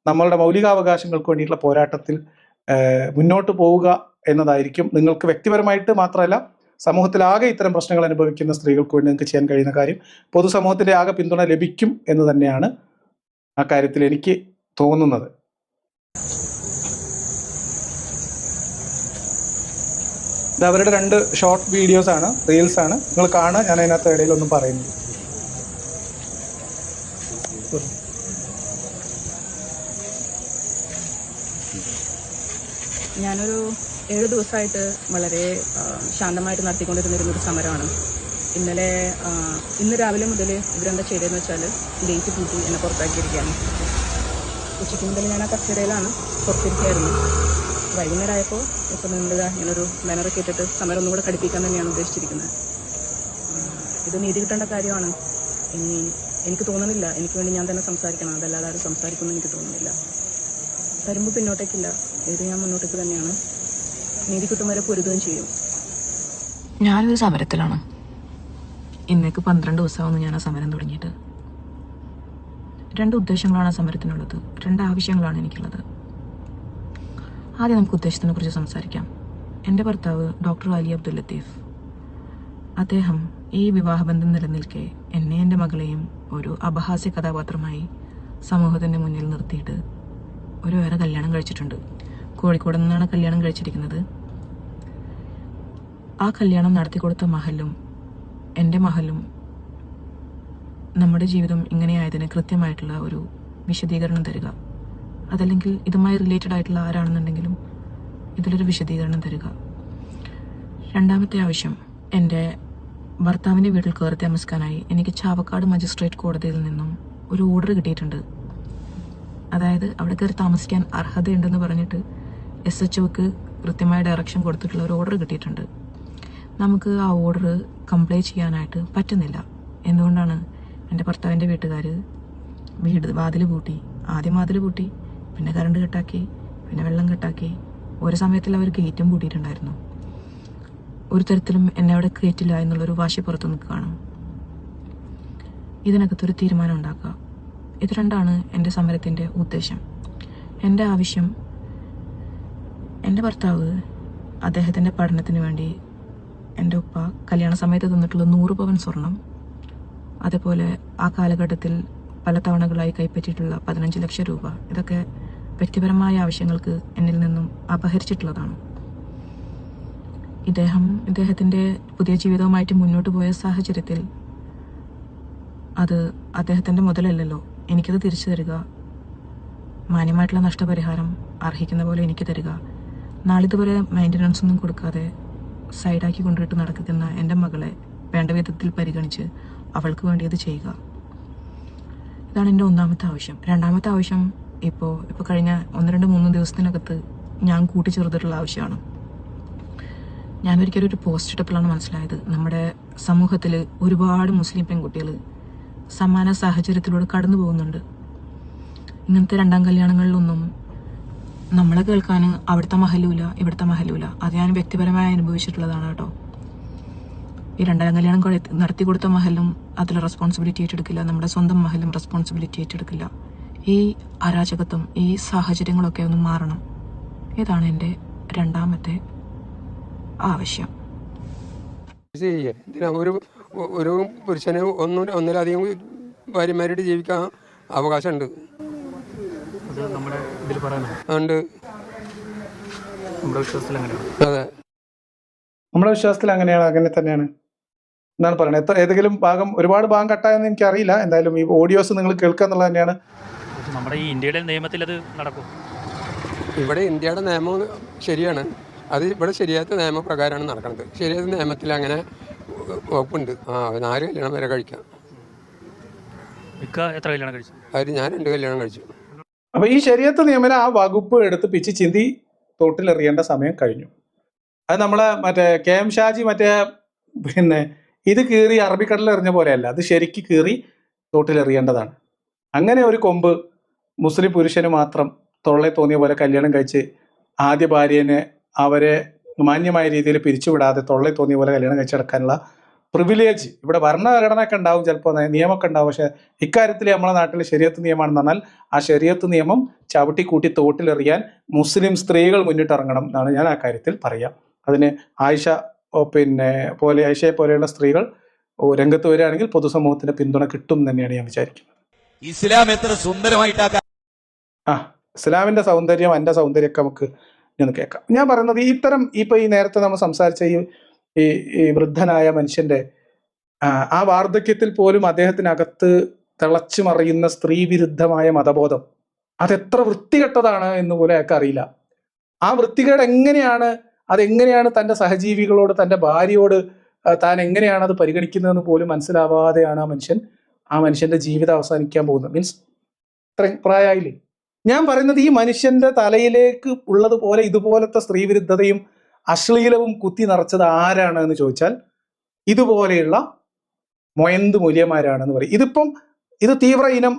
നമ്മളുടെ മൗലികാവകാശങ്ങൾക്ക് വേണ്ടിയിട്ടുള്ള പോരാട്ടത്തിൽ മുന്നോട്ട് പോവുക എന്നതായിരിക്കും നിങ്ങൾക്ക് വ്യക്തിപരമായിട്ട് മാത്രമല്ല സമൂഹത്തിലാകെ ഇത്തരം പ്രശ്നങ്ങൾ അനുഭവിക്കുന്ന സ്ത്രീകൾക്ക് വേണ്ടി നിങ്ങൾക്ക് ചെയ്യാൻ കഴിയുന്ന കാര്യം. പൊതുസമൂഹത്തിന്റെ ആകെ പിന്തുണ ലഭിക്കും എന്ന് തന്നെയാണ് ആ കാര്യത്തിൽ എനിക്ക് തോന്നുന്നത്. ഇത് അവരുടെ 2 ഷോർട്ട് വീഡിയോസ് ആണ്, റീൽസ് ആണ്, നിങ്ങൾ കാണുക. ഞാൻ അതിനകത്ത് ഇടയിലൊന്നും പറയുന്നു. ഞാനൊരു 7 ദിവസമായിട്ട് വളരെ ശാന്തമായിട്ട് നടത്തിക്കൊണ്ടിരുന്നൊരു സമരമാണ്. ഇന്ന് രാവിലെ മുതൽ ഇവരെന്താ ചെയ്തതെന്ന് വെച്ചാൽ ഗേറ്റ് പൂട്ടി എന്നെ പുറത്താക്കിയിരിക്കുകയാണ്. ഉച്ചയ്ക്ക് മുതൽ ഞാൻ ആ കസ്റ്റഡിയിലാണ്, പുറത്തിരിക്കുകയായിരുന്നു. വൈകുന്നേരം ആയപ്പോൾ ഇപ്പം ഇങ്ങനൊരു ബാനറൊക്കെ ഇട്ടിട്ട് സമരം ഒന്നും കൂടെ കടുപ്പിക്കാൻ തന്നെയാണ് ഉദ്ദേശിച്ചിരിക്കുന്നത്. ഇത് നീതി കിട്ടേണ്ട കാര്യമാണ്. എനിക്ക് തോന്നുന്നില്ല എനിക്ക് വേണ്ടി ഞാൻ തന്നെ സംസാരിക്കണം, അതല്ലാതെ ആരും സംസാരിക്കുമെന്ന് എനിക്ക് തോന്നുന്നില്ല. തരുമ്പ് പിന്നോട്ടേക്കില്ല, ഇത് ഞാൻ മുന്നോട്ടേക്ക് തന്നെയാണ്. നീതി കിട്ടും വരെ പൊരുതുകയും ചെയ്യും. ഞാനൊരു സമരത്തിലാണ്. ഇന്നേക്ക് 12 ദിവസമാവുന്നു ഞാൻ ആ സമരം തുടങ്ങിയിട്ട്. 2 ഉദ്ദേശങ്ങളാണ് ആ സമരത്തിനുള്ളത്, 2 ആവശ്യങ്ങളാണ് എനിക്കുള്ളത്. ആദ്യം നമുക്ക് ഉദ്ദേശത്തിനെ കുറിച്ച് സംസാരിക്കാം. എൻ്റെ ഭർത്താവ് ഡോക്ടർ അലി അബ്ദുൽ ലത്തീഫ്, അദ്ദേഹം ഈ വിവാഹബന്ധം നിലനിൽക്കെ എന്നെ എൻ്റെ മകളെയും ഒരു അപഹാസ്യ കഥാപാത്രമായി സമൂഹത്തിൻ്റെ മുന്നിൽ നിർത്തിയിട്ട് വേറെ കല്യാണം കഴിച്ചിട്ടുണ്ട്. കോഴിക്കോട് നിന്നാണ് കല്യാണം കഴിച്ചിരിക്കുന്നത്. ആ കല്യാണം നടത്തിക്കൊടുത്ത മഹലും എൻ്റെ മഹലും നമ്മുടെ ജീവിതം ഇങ്ങനെയായതിന് കൃത്യമായിട്ടുള്ള ഒരു വിശദീകരണം തരിക. അതല്ലെങ്കിൽ ഇതുമായി റിലേറ്റഡ് ആയിട്ടുള്ള ആരാണെന്നുണ്ടെങ്കിലും ഇതിലൊരു വിശദീകരണം തരിക. രണ്ടാമത്തെ ആവശ്യം, എൻ്റെ ഭർത്താവിൻ്റെ വീട്ടിൽ കയറി താമസിക്കാനായി എനിക്ക് ചാവക്കാട് മജിസ്ട്രേറ്റ് കോടതിയിൽ നിന്നും ഒരു ഓർഡർ കിട്ടിയിട്ടുണ്ട്. അതായത് അവിടെ കയറി താമസിക്കാൻ അർഹതയുണ്ടെന്ന് പറഞ്ഞിട്ട് SHOക്ക് കൃത്യമായ ഡയറക്ഷൻ കൊടുത്തിട്ടുള്ള ഒരു ഓർഡർ കിട്ടിയിട്ടുണ്ട്. നമുക്ക് ആ ഓർഡർ കംപ്ലൈ ചെയ്യാനായിട്ട് പറ്റുന്നില്ല. എന്തുകൊണ്ടാണ്? എൻ്റെ ഭർത്താവിൻ്റെ വീട്ടുകാർ വാതിൽ പൂട്ടി, ആദ്യം വാതിൽ പൂട്ടി, പിന്നെ കറണ്ട് കട്ടാക്കി, പിന്നെ വെള്ളം കട്ടാക്കി, ഒരു സമയത്തിൽ അവർ ഗേറ്റും പൂട്ടിയിട്ടുണ്ടായിരുന്നു. ഒരു തരത്തിലും എന്നെ അവിടെ കയറ്റില്ല എന്നുള്ളൊരു വാശി പുറത്ത് നിൽക്കുകയാണ്. ഇതിനകത്തൊരു തീരുമാനം ഉണ്ടാക്കുക. ഇത് രണ്ടാണ് എൻ്റെ സമരത്തിൻ്റെ ഉദ്ദേശം. എൻ്റെ ആവശ്യം, എൻ്റെ ഭർത്താവ് അദ്ദേഹത്തിൻ്റെ പഠനത്തിന് വേണ്ടി എൻ്റെ ഉപ്പ കല്യാണ സമയത്ത് തന്നിട്ടുള്ള 100 പവൻ സ്വർണം, അതേപോലെ ആ കാലഘട്ടത്തിൽ പല തവണകളായി കൈപ്പറ്റിയിട്ടുള്ള 15 ലക്ഷം രൂപ, ഇതൊക്കെ വ്യക്തിപരമായ ആവശ്യങ്ങൾക്ക് എന്നിൽ നിന്നും അപഹരിച്ചിട്ടുള്ളതാണ്. ഇദ്ദേഹത്തിൻ്റെ പുതിയ ജീവിതവുമായിട്ട് മുന്നോട്ട് പോയ സാഹചര്യത്തിൽ അത് അദ്ദേഹത്തിൻ്റെ മുതലല്ലല്ലോ, എനിക്കത് തിരിച്ചു തരിക, മാന്യമായിട്ടുള്ള നഷ്ടപരിഹാരം അർഹിക്കുന്ന പോലെ എനിക്ക് തരിക. നാളിതുവരെ മെയിൻ്റനൻസ് ഒന്നും കൊടുക്കാതെ സൈഡാക്കി കൊണ്ടിട്ട് നടക്കുന്ന എൻ്റെ മകളെ വേണ്ട വിധത്തിൽ പരിഗണിച്ച് അവൾക്ക് വേണ്ടി അത് ചെയ്യുക. ഇതാണ് എൻ്റെ ഒന്നാമത്തെ ആവശ്യം. രണ്ടാമത്തെ ആവശ്യം ഇപ്പോൾ കഴിഞ്ഞ 1-2-3 ദിവസത്തിനകത്ത് ഞാൻ കൂട്ടിച്ചേർത്തിട്ടുള്ള ആവശ്യമാണ്. ഞാനൊരിക്കലും ഒരു പോസ്റ്റ് ഇട്ടപ്പോഴാണ് മനസ്സിലായത്, നമ്മുടെ സമൂഹത്തിൽ ഒരുപാട് മുസ്ലിം പെൺകുട്ടികൾ സമാന സാഹചര്യത്തിലൂടെ കടന്നു പോകുന്നുണ്ട്. ഇങ്ങനത്തെ രണ്ടാം കല്യാണങ്ങളിലൊന്നും നമ്മളെ കേൾക്കാൻ അവിടുത്തെ മഹലൂല, ഇവിടുത്തെ മഹലൂല. അത് ഞാൻ വ്യക്തിപരമായി അനുഭവിച്ചിട്ടുള്ളതാണ് കേട്ടോ. ഈ രണ്ടാം കല്യാണം നടത്തി കൊടുത്ത മഹലും അതിൽ റെസ്പോൺസിബിലിറ്റി ഏറ്റെടുക്കില്ല, നമ്മുടെ സ്വന്തം മഹലും റെസ്പോൺസിബിലിറ്റി ഏറ്റെടുക്കില്ല. ഈ അരാജകത്വം, ഈ സാഹചര്യങ്ങളൊക്കെ ഒന്ന് മാറണം. ഇതാണ് എൻ്റെ രണ്ടാമത്തെ ആവശ്യം. ഒരു പുരുഷന് ഒന്നിലധികം ഭാര്യമാരായിട്ട് ജീവിക്കാൻ അവകാശമുണ്ട്. ഉണ്ട്. അതെ, നമ്മുടെ വിശ്വാസത്തിൽ അങ്ങനെയാണ്, അങ്ങനെ തന്നെയാണ് എന്നാണ് പറയുന്നത്. ഏതെങ്കിലും ഭാഗം, ഒരുപാട് ഭാഗം കട്ടായെന്ന് എനിക്കറിയില്ല. എന്തായാലും ഈ ഓഡിയോസ് നിങ്ങൾ കേൾക്കുക എന്നുള്ളത് തന്നെയാണ്. നമ്മുടെ ഈ ഇന്ത്യയുടെ നിയമത്തിൽ അത് നടക്കും. ഇവിടെ ഇന്ത്യയുടെ നിയമം ശരിയാണ്, അത് ഇവിടെ ശരിയാത്ത നിയമപ്രകാരമാണ് നടക്കുന്നത്. ശരിയാത്ത നിയമത്തിൽ അങ്ങനെ വകുപ്പുണ്ട്. 4 കല്യാണം വരെ കഴിക്കാം. എത്ര കല്യാണം കഴിച്ചു? ഞാൻ 2 കല്യാണം കഴിച്ചു. അപ്പൊ ഈ ശരീഅത്ത് നിയമനം ആ വകുപ്പ് എടുത്ത് പിച്ച് ചിന്തി തോട്ടിലെറിയേണ്ട സമയം കഴിഞ്ഞു. അത് നമ്മളെ മറ്റേ KM ഷാജി ഇത് കീറി അറബിക്കടലിൽ എറിഞ്ഞ പോലെയല്ല, അത് ശരിക്ക് കീറി തോട്ടിലെറിയേണ്ടതാണ്. അങ്ങനെ ഒരു കൊമ്പ് മുസ്ലിം പുരുഷന് മാത്രം തൊള്ളെ തോന്നിയ പോലെ കല്യാണം കഴിച്ച് ആദ്യ ഭാര്യനെ അവരെ മാന്യമായ രീതിയിൽ പിരിച്ചുവിടാതെ തൊള്ളെ തോന്നിയ പോലെ കല്യാണം കഴിച്ചെടുക്കാനുള്ള പ്രിവിലേജ് ഇവിടെ ഭരണഘടനയൊക്കെ ഉണ്ടാവും, ചിലപ്പോൾ നിയമമൊക്കെ ഉണ്ടാവും. പക്ഷെ ഇക്കാര്യത്തിൽ നമ്മുടെ നാട്ടിൽ ശരീഅത്ത് നിയമമാണെന്ന് പറഞ്ഞാൽ ആ ശരീഅത്ത് നിയമം ചവിട്ടിക്കൂട്ടി തോട്ടിലെറിയാൻ മുസ്ലിം സ്ത്രീകൾ മുന്നിട്ടിറങ്ങണം എന്നാണ് ഞാൻ ആ കാര്യത്തിൽ പറയാം. അതിന് ആയിഷയെ പോലെയുള്ള സ്ത്രീകൾ രംഗത്ത് വരികയാണെങ്കിൽ പൊതുസമൂഹത്തിന്റെ പിന്തുണ കിട്ടും തന്നെയാണ് ഞാൻ വിചാരിക്കുന്നത്. ഇസ്ലാം എത്ര സുന്ദരമായിട്ടാ ഇസ്ലാമിന്റെ സൗന്ദര്യം, എൻ്റെ സൗന്ദര്യമൊക്കെ നമുക്ക് ഇന്ന് കേൾക്കാം. ഞാൻ പറയുന്നത് ഇത്തരം ഈ നേരത്തെ നമ്മൾ സംസാരിച്ച ഈ വൃദ്ധനായ മനുഷ്യന്റെ ആ വാർദ്ധക്യത്തിൽ പോലും അദ്ദേഹത്തിനകത്ത് തിളച്ചു മറിയുന്ന സ്ത്രീ വിരുദ്ധമായ മതബോധം അതെത്ര വൃത്തികെട്ടതാണ് എന്ന് പോലും അയാൾക്ക് അറിയില്ല. ആ വൃത്തികേട് അതെങ്ങനെയാണ് തൻ്റെ സഹജീവികളോട്, തൻ്റെ ഭാര്യയോട് താൻ എങ്ങനെയാണ് അത് പരിഗണിക്കുന്നതെന്ന് പോലും മനസ്സിലാവാതെയാണ് ആ മനുഷ്യന്റെ ജീവിതം അവസാനിക്കാൻ പോകുന്നത്. മീൻസ് ഇത്രയും പ്രായമായില്ലേ. ഞാൻ പറയുന്നത് ഈ മനുഷ്യന്റെ തലയിലേക്ക് ഉള്ളതുപോലെ ഇതുപോലത്തെ സ്ത്രീവിരുദ്ധതയും അശ്ലീലവും കുത്തി നിറച്ചത് ആരാണ് എന്ന് ചോദിച്ചാൽ ഇതുപോലെയുള്ള മൊയന്ത് മൂല്യന്മാരാണെന്ന് പറയും. ഇത് തീവ്ര ഇനം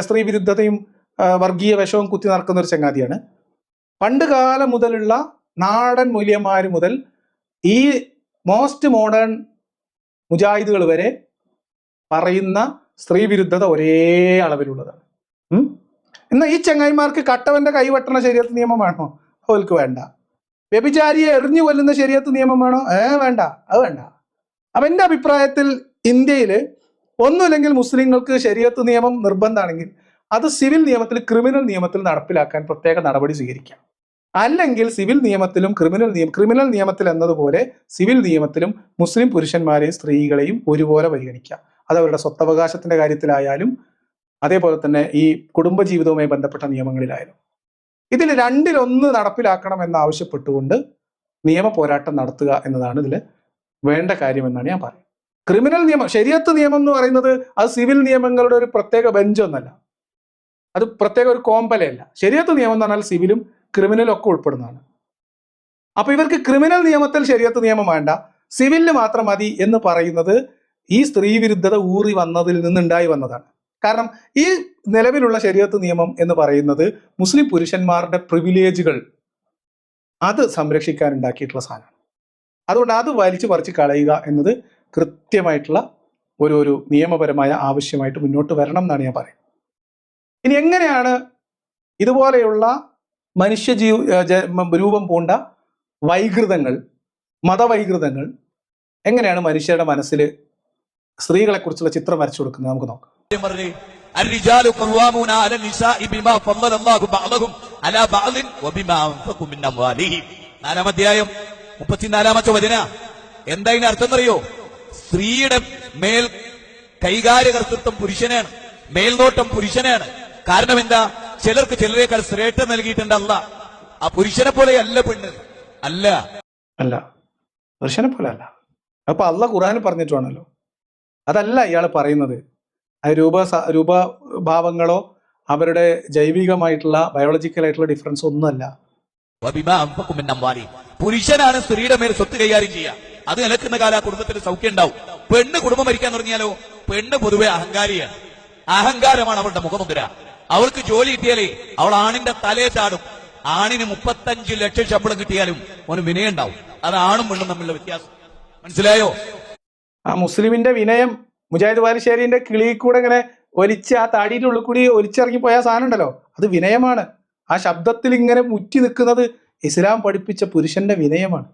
സ്ത്രീവിരുദ്ധതയും വർഗീയ വിഷവും കുത്തി നിറക്കുന്ന ഒരു ചങ്ങാതിയാണ്. പണ്ട് കാലം മുതലുള്ള നാടൻ മൂല്യന്മാർ മുതൽ ഈ മോസ്റ്റ് മോഡേൺ മുജാഹിദുകൾ വരെ പറയുന്ന സ്ത്രീവിരുദ്ധത ഒരേ അളവിലുള്ളതാണ്. എന്നാൽ ഈ ചങ്ങായിമാർക്ക് കട്ടവന്റെ കൈവെട്ടണ ശരീഅത്ത് നിയമം വേണോ? അവർക്ക് വേണ്ട. വ്യഭിചാരിയെ എറിഞ്ഞു കൊല്ലുന്ന ശരീഅത്ത് നിയമം വേണോ? വേണ്ട, അത് വേണ്ട. അപ്പം എൻ്റെ അഭിപ്രായത്തിൽ ഇന്ത്യയിൽ ഒന്നുമില്ലെങ്കിൽ മുസ്ലിങ്ങൾക്ക് ശരീഅത്ത് നിയമം നിർബന്ധമാണെങ്കിൽ അത് സിവിൽ നിയമത്തിൽ, ക്രിമിനൽ നിയമത്തിൽ നടപ്പിലാക്കാൻ പ്രത്യേക നടപടി സ്വീകരിക്കാം. അല്ലെങ്കിൽ സിവിൽ നിയമത്തിലും ക്രിമിനൽ നിയമത്തിൽ എന്നതുപോലെ സിവിൽ നിയമത്തിലും മുസ്ലിം പുരുഷന്മാരെയും സ്ത്രീകളെയും ഒരുപോലെ പരിഗണിക്കാം. അത് അവരുടെ സ്വത്തവകാശത്തിന്റെ കാര്യത്തിലായാലും അതേപോലെ തന്നെ ഈ കുടുംബജീവിതവുമായി ബന്ധപ്പെട്ട നിയമങ്ങളിലായാലും ഇതിൽ രണ്ടിലൊന്ന് നടപ്പിലാക്കണം എന്നാവശ്യപ്പെട്ടുകൊണ്ട് നിയമ പോരാട്ടം നടത്തുക എന്നതാണ് ഇതിൽ വേണ്ട കാര്യമെന്നാണ് ഞാൻ പറയുന്നത്. ക്രിമിനൽ നിയമം, ശരീഅത്ത് നിയമം എന്ന് പറയുന്നത് അത് സിവിൽ നിയമങ്ങളുടെ ഒരു പ്രത്യേക ബെഞ്ചൊന്നല്ല, അത് പ്രത്യേക ഒരു കോമ്പലയല്ല. ശരീഅത്ത് നിയമം എന്ന് പറഞ്ഞാൽ സിവിലും ക്രിമിനലും ഒക്കെ ഉൾപ്പെടുന്നതാണ്. അപ്പൊ ഇവർക്ക് ക്രിമിനൽ നിയമത്തിൽ ശരീഅത്ത് നിയമം വേണ്ട, സിവിലിന് മാത്രം മതി എന്ന് പറയുന്നത് ഈ സ്ത്രീ വിരുദ്ധത ഊറി വന്നതിൽ നിന്നുണ്ടായി വന്നതാണ്. കാരണം ഈ നിലവിലുള്ള ശരീഅത്ത് നിയമം എന്ന് പറയുന്നത് മുസ്ലിം പുരുഷന്മാരുടെ പ്രിവിലേജുകൾ അത് സംരക്ഷിക്കാൻ ഉണ്ടാക്കിയിട്ടുള്ള സാധനമാണ്. അതുകൊണ്ട് അത് വലിച്ചു പറിച്ച് കളയുക എന്നത് കൃത്യമായിട്ടുള്ള ഒരു നിയമപരമായ ആവശ്യമായിട്ട് മുന്നോട്ട് വരണം എന്നാണ് ഞാൻ പറയുന്നത്. ഇനി എങ്ങനെയാണ് ഇതുപോലെയുള്ള രൂപം പൂണ്ട വൈകൃതങ്ങൾ, മതവൈകൃതങ്ങൾ എങ്ങനെയാണ് മനുഷ്യരുടെ മനസ്സിൽ സ്ത്രീകളെ കുറിച്ചുള്ള ചിത്രം വരച്ചു കൊടുക്കുന്നത്? നമുക്ക് നോക്കാം. الرجال قوامون على النساء بما فضل الله بعضهم على بعض وبما انفقوا من اموالهم. 4-ാം അധ്യായം 34-ാമത്തെ വചന. എന്താ ഇതിന്റെ അർത്ഥം എന്നറിയോ? സ്ത്രീയുടെ മേൽ കൈകാര്യകർത്തൃത്വം പുരുഷനാണ്, മേൽനോട്ടം പുരുഷനാണ്. കാരണം എന്താ? ചിലർക്ക് ചിലരേക്കാൾ ശ്രേഷ്ഠ നൽകിയിട്ടുണ്ട് അല്ല. ആ പുരുഷനെ പോലെ അല്ല പെണ്ണ്, അല്ല പുരുഷനെ പോലെ അല്ല. അപ്പൊ അള്ളാഹ് ഖുർആനിൽ പറഞ്ഞിട്ടുണ്ടല്ലോ, അതല്ല ഇയാൾ പറയുന്നത്. രൂപഭാവങ്ങളോ അവരുടെ ജൈവികമായിട്ടുള്ള ബയോളജിക്കലായിട്ടുള്ള ഡിഫറൻസ് ഒന്നുമല്ല. പുരുഷനാണ് സ്ത്രീയുടെ മേൽ സ്വത്ത് കൈകാര്യം ചെയ്യുക. അത് നിലക്കുന്ന കാല കുടുംബത്തിന് സൗഖ്യം ഉണ്ടാവും. പെണ്ണ് കുടുംബം ഭരിക്കാൻ തുടങ്ങിയാലോ? പെണ്ണ് പൊതുവെ അഹങ്കാരിയാണ്. അഹങ്കാരമാണ് അവളുടെ മുഖമുദ്ര. അവൾക്ക് ജോലി കിട്ടിയാലേ അവൾ ആണിന്റെ തലയെ ചാടും. ആണിന് 35 ലക്ഷം ശമ്പളം കിട്ടിയാലും അവന് വിനയം ഉണ്ടാവും. അത് ആണും പെണ്ണും തമ്മിലുള്ള വ്യത്യാസം. മനസ്സിലായോ? ആ മുസ്ലിമിന്റെ വിനയം മുജാഹിദ് ബാലുശ്ശേരിന്റെ കിളി കൂടെ ഇങ്ങനെ ഒലിച്ച് ആ താടിയുടെ ഉള്ളിൽ കൂടി ഒലിച്ചിറങ്ങി പോയ സാധനം ഉണ്ടല്ലോ, അത് വിനയമാണ്. ആ ശബ്ദത്തിൽ ഇങ്ങനെ മുറ്റി നിൽക്കുന്നത് ഇസ്ലാം പഠിപ്പിച്ച പുരുഷന്റെ വിനയമാണ്.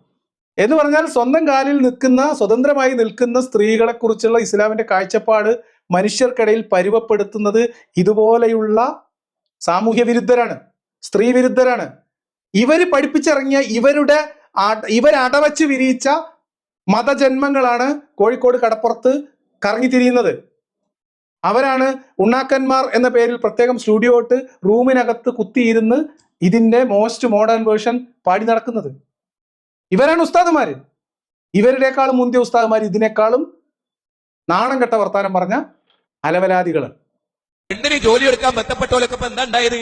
എന്ന് പറഞ്ഞാൽ സ്വന്തം കാലിൽ നിൽക്കുന്ന, സ്വതന്ത്രമായി നിൽക്കുന്ന സ്ത്രീകളെ കുറിച്ചുള്ള ഇസ്ലാമിന്റെ കാഴ്ചപ്പാട് മനുഷ്യർക്കിടയിൽ പരുവപ്പെടുത്തുന്നത് ഇതുപോലെയുള്ള സാമൂഹ്യ വിരുദ്ധരാണ്, സ്ത്രീ വിരുദ്ധരാണ്. ഇവര് പഠിപ്പിച്ചിറങ്ങിയ ഇവരടവച്ച് വിരിയിച്ച മതജന്മങ്ങളാണ് കോഴിക്കോട് കടപ്പുറത്ത് കറങ്ങിത്തിരിയുന്നത്. അവരാണ് ഉണ്ണാക്കന്മാർ എന്ന പേരിൽ പ്രത്യേകം സ്റ്റുഡിയോ ഇട്ട് റൂമിനകത്ത് കുത്തിയിരുന്ന് ഇതിന്റെ മോസ്റ്റ് മോഡേൺ വേർഷൻ പാടി നടക്കുന്നത്. ഇവരാണ് ഉസ്താദുമാര്. ഇവരുടെക്കാളും മുന്തിയ ഉസ്താദുമാർ ഇതിനേക്കാളും നാണം കെട്ട വർത്താനം പറഞ്ഞ അലവലാദികള്. പെണ്ണിന് ജോലി എടുക്കാൻ ബന്ധപ്പെട്ടവരൊക്കെ ഇപ്പൊ എന്താ ഉണ്ടായത്?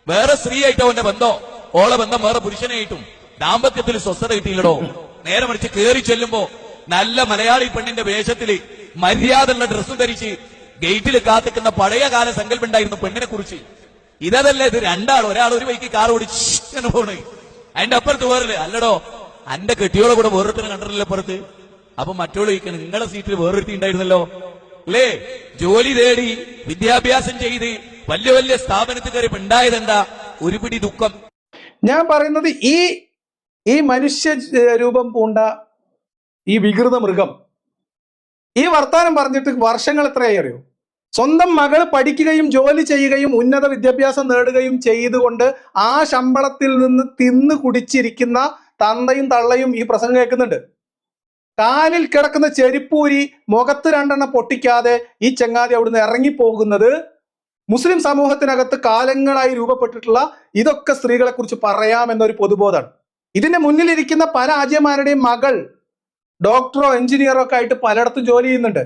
വേറെ സ്ത്രീയായിട്ടോ അവന്റെ ബന്ധം, ഓളെ ബന്ധം വേറെ പുരുഷനായിട്ടും ദാമ്പത്യത്തിൽ സ്വസ്ഥത കിട്ടിയില്ലടോ. നേരെ മറിച്ച് കയറി ചെല്ലുമ്പോ നല്ല മലയാളി പെണ്ണിന്റെ വേഷത്തില് മര്യാദയുള്ള ഡ്രസ്സും ധരിച്ച് ഗേറ്റിൽ കാത്തിക്കുന്ന പഴയ കാല സങ്കല്പം ഉണ്ടായിരുന്നു പെണ്ണിനെ കുറിച്ച്. ഇതല്ലേ ഇത്? ഒരാൾ ഒരു വൈക്ക് കാർ ഓടിച്ച് പോണ്, അതിന്റെ അപ്പുറത്ത് വേറെ അല്ലടോ അന്റെ കെട്ടിയോളെ കൂടെ വേറൊരുത്തിന് കണ്ടിട്ടില്ല അപ്പുറത്ത്. അപ്പൊ മറ്റോള് ചോദിക്കണം, നിങ്ങളെ സീറ്റിൽ വേറൊരുത്തി ഉണ്ടായിരുന്നല്ലോ അല്ലേ? ജോലി തേടി വിദ്യാഭ്യാസം ചെയ്ത് വലിയ വലിയ സ്ഥാപനത്തിൽ കയറി ഉണ്ടായതെന്താ? ഒരു പിടി ദുഃഖം. ഞാൻ പറയുന്നത് ഈ മനുഷ്യ രൂപം പൂണ്ട ഈ വികൃത മൃഗം ഈ വർത്താനം പറഞ്ഞിട്ട് വർഷങ്ങൾ എത്രയായി അറിയോ? സ്വന്തം മകൾ പഠിക്കുകയും ജോലി ചെയ്യുകയും ഉന്നത വിദ്യാഭ്യാസം നേടുകയും ചെയ്തുകൊണ്ട് ആ ശമ്പളത്തിൽ നിന്ന് തിന്നു കുടിച്ചിരിക്കുന്ന തന്തയും തള്ളയും ഈ പ്രസംഗം കേൾക്കുന്നുണ്ട്. കാലിൽ കിടക്കുന്ന ചെരിപ്പൂരി മുഖത്ത് 2 എണ്ണം പൊട്ടിക്കാതെ ഈ ചങ്ങാതി അവിടുന്ന് ഇറങ്ങിപ്പോകുന്നത് മുസ്ലിം സമൂഹത്തിനകത്ത് കാലങ്ങളായി രൂപപ്പെട്ടിട്ടുള്ള ഇതൊക്കെ സ്ത്രീകളെ കുറിച്ച് പറയാമെന്നൊരു പൊതുബോധമാണ്. ഇതിന്റെ മുന്നിലിരിക്കുന്ന പല ആര്യമാരുടെയും മകൾ ഡോക്ടറോ എഞ്ചിനീയറോ ഒക്കെ ആയിട്ട് പലയിടത്തും ജോലി ചെയ്യുന്നുണ്ട്.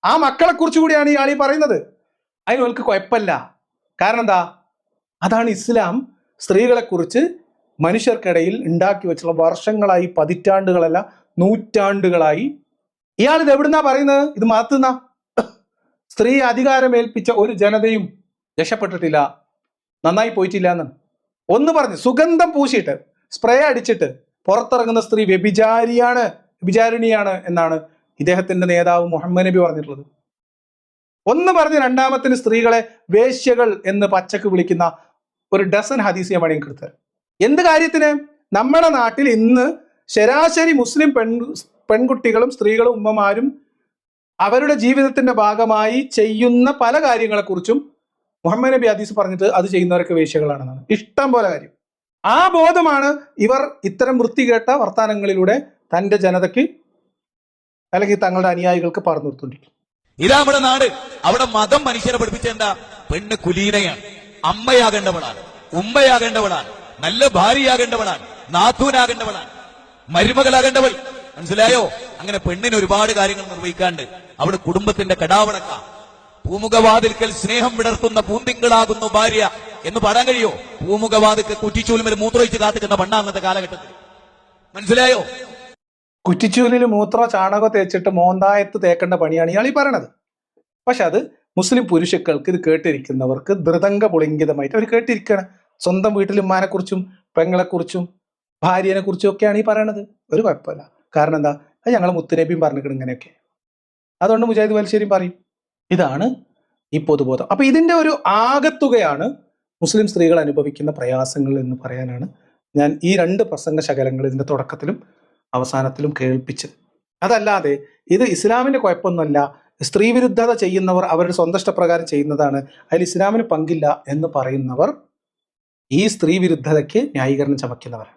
ആ മക്കളെ കുറിച്ച് കൂടിയാണ് ഇയാൾ ഈ പറയുന്നത്. അതിന് അവർക്ക് കുഴപ്പമില്ല. കാരണം എന്താ? അതാണ് ഇസ്ലാം സ്ത്രീകളെ കുറിച്ച് മനുഷ്യർക്കിടയിൽ ഉണ്ടാക്കി വെച്ചുള്ള വർഷങ്ങളായി, പതിറ്റാണ്ടുകളല്ല നൂറ്റാണ്ടുകളായി. ഇയാൾ ഇത് എവിടുന്നാ പറയുന്നത്? ഇത് മതത്തുന്ന സ്ത്രീ അധികാരമേൽപ്പിച്ച ഒരു ജനതയും രക്ഷപ്പെട്ടിട്ടില്ല, നന്നായി പോയിട്ടില്ല എന്നാണ്. ഒന്ന് പറഞ്ഞ് സുഗന്ധം പൂശിയിട്ട് സ്പ്രേ അടിച്ചിട്ട് പുറത്തിറങ്ങുന്ന സ്ത്രീ വ്യഭിചാരിണിയാണ് എന്നാണ് ഇദ്ദേഹത്തിന്റെ നേതാവ് മുഹമ്മദ് നബി പറഞ്ഞിട്ടുള്ളത്. ഒന്ന് പറഞ്ഞ് രണ്ടാമത്തിന് സ്ത്രീകളെ വേശ്യകൾ എന്ന് പച്ചക്ക് വിളിക്കുന്ന ഒരു ഡസൻ ഹദീസ് ഞാൻ വേണമെങ്കിൽ എടുത്തത്. എന്ത് കാര്യത്തിന്? നമ്മുടെ നാട്ടിൽ ഇന്ന് ശരാശരി മുസ്ലിം പെൺകുട്ടികളും സ്ത്രീകളും ഉമ്മമാരും അവരുടെ ജീവിതത്തിന്റെ ഭാഗമായി ചെയ്യുന്ന പല കാര്യങ്ങളെക്കുറിച്ചും മുഹമ്മദ് നബി ഹദീസ് പറഞ്ഞിട്ട് അത് ചെയ്യുന്നവരൊക്കെ വേശ്യകളാണെന്നാണ്. ഇഷ്ടം പോലെ കാര്യം. ആ ബോധമാണ് ഇവർ ഇത്തരം വൃത്തികെട്ട വർത്താനങ്ങളിലൂടെ തന്റെ ജനതയ്ക്ക് അല്ലെങ്കിൽ തങ്ങളുടെ അനുയായികൾക്ക് പറഞ്ഞു കൊടുത്തോണ്ടിരിക്കും. ഇതാ നമ്മുടെ നാട്. അവിടെ മതം മനുഷ്യരെ പഠിപ്പിച്ച എന്താ? പെണ്ണ് കുലീനയാണ്, അമ്മയാകേണ്ടവളാണ്, ഉമ്മയാകേണ്ടവളാണ്, നല്ല ഭാര്യയാകേണ്ടവളാണ്, നാത്തൂനാകേണ്ടവളാണ്, മരുമകളാകേണ്ടവൾ. മനസ്സിലായോ? അങ്ങനെ പെണ്ണിന് ഒരുപാട് കാര്യങ്ങൾ നിർവഹിക്കാണ്ട്. അവിടെ കുടുംബത്തിന്റെ കടാവടക്ക. പൂമുഖവാതിൽക്കൽ സ്നേഹം വിടർത്തുന്ന പൂന്തിങ്കളാകുന്നു ഭാര്യ എന്ന് പാടാൻ കഴിയോ? പൂമുഖവാതിൽക്ക് കുറ്റിച്ചൂലുമേൽ മൂത്രമൊഴിച്ച് കാത്തിക്കുന്ന പെണ്ണ അന്നത്തെ കാലഘട്ടത്തിൽ. മനസ്സിലായോ? കുറ്റിച്ചൂലിൽ മൂത്ര ചാണകം തേച്ചിട്ട് മോന്തായത്ത് തേക്കേണ്ട പണിയാണ് ഇയാൾ ഈ പറയണത്. പക്ഷെ അത് മുസ്ലിം പുരുഷക്കൾക്ക്, ഇത് കേട്ടിരിക്കുന്നവർക്ക് ധൃതംഗ പുളിങ്കിതമായിട്ട് അവർ കേട്ടിരിക്കുകയാണ്. സ്വന്തം വീട്ടിൽ ഉമ്മാനെക്കുറിച്ചും പെങ്ങളെക്കുറിച്ചും ഭാര്യനെ കുറിച്ചും ഒക്കെയാണ് ഈ പറയണത്. ഒരു കുഴപ്പമില്ല. കാരണം എന്താ, അത് ഞങ്ങൾ മുത്തുനബിയും പറഞ്ഞിരിക്കണം ഇങ്ങനെയൊക്കെ. അതുകൊണ്ട് മുജാഹിദ് വൽശ്ശേരിയും പറയും. ഇതാണ് ഈ പൊതുബോധം. അപ്പൊ ഇതിന്റെ ഒരു ആകത്തുകയാണ് മുസ്ലിം സ്ത്രീകൾ അനുഭവിക്കുന്ന പ്രയാസങ്ങൾ എന്ന് പറയാനാണ് ഞാൻ ഈ 2 പ്രസംഗ ശകലങ്ങൾ ഇതിന്റെ തുടക്കത്തിലും അവസാനത്തിലും കേൾപ്പിച്ചത്. അതല്ലാതെ ഇത് ഇസ്ലാമിന്റെ കുഴപ്പമൊന്നുമല്ല, സ്ത്രീ വിരുദ്ധത ചെയ്യുന്നവർ അവരുടെ സ്വന്തം ഇഷ്ടപ്രകാരം ചെയ്യുന്നതാണ്, അതിൽ ഇസ്ലാമിന് പങ്കില്ല എന്ന് പറയുന്നവർ ഈ സ്ത്രീ വിരുദ്ധതയ്ക്ക് ന്യായീകരണം ചമയ്ക്കുന്നവരാണ്.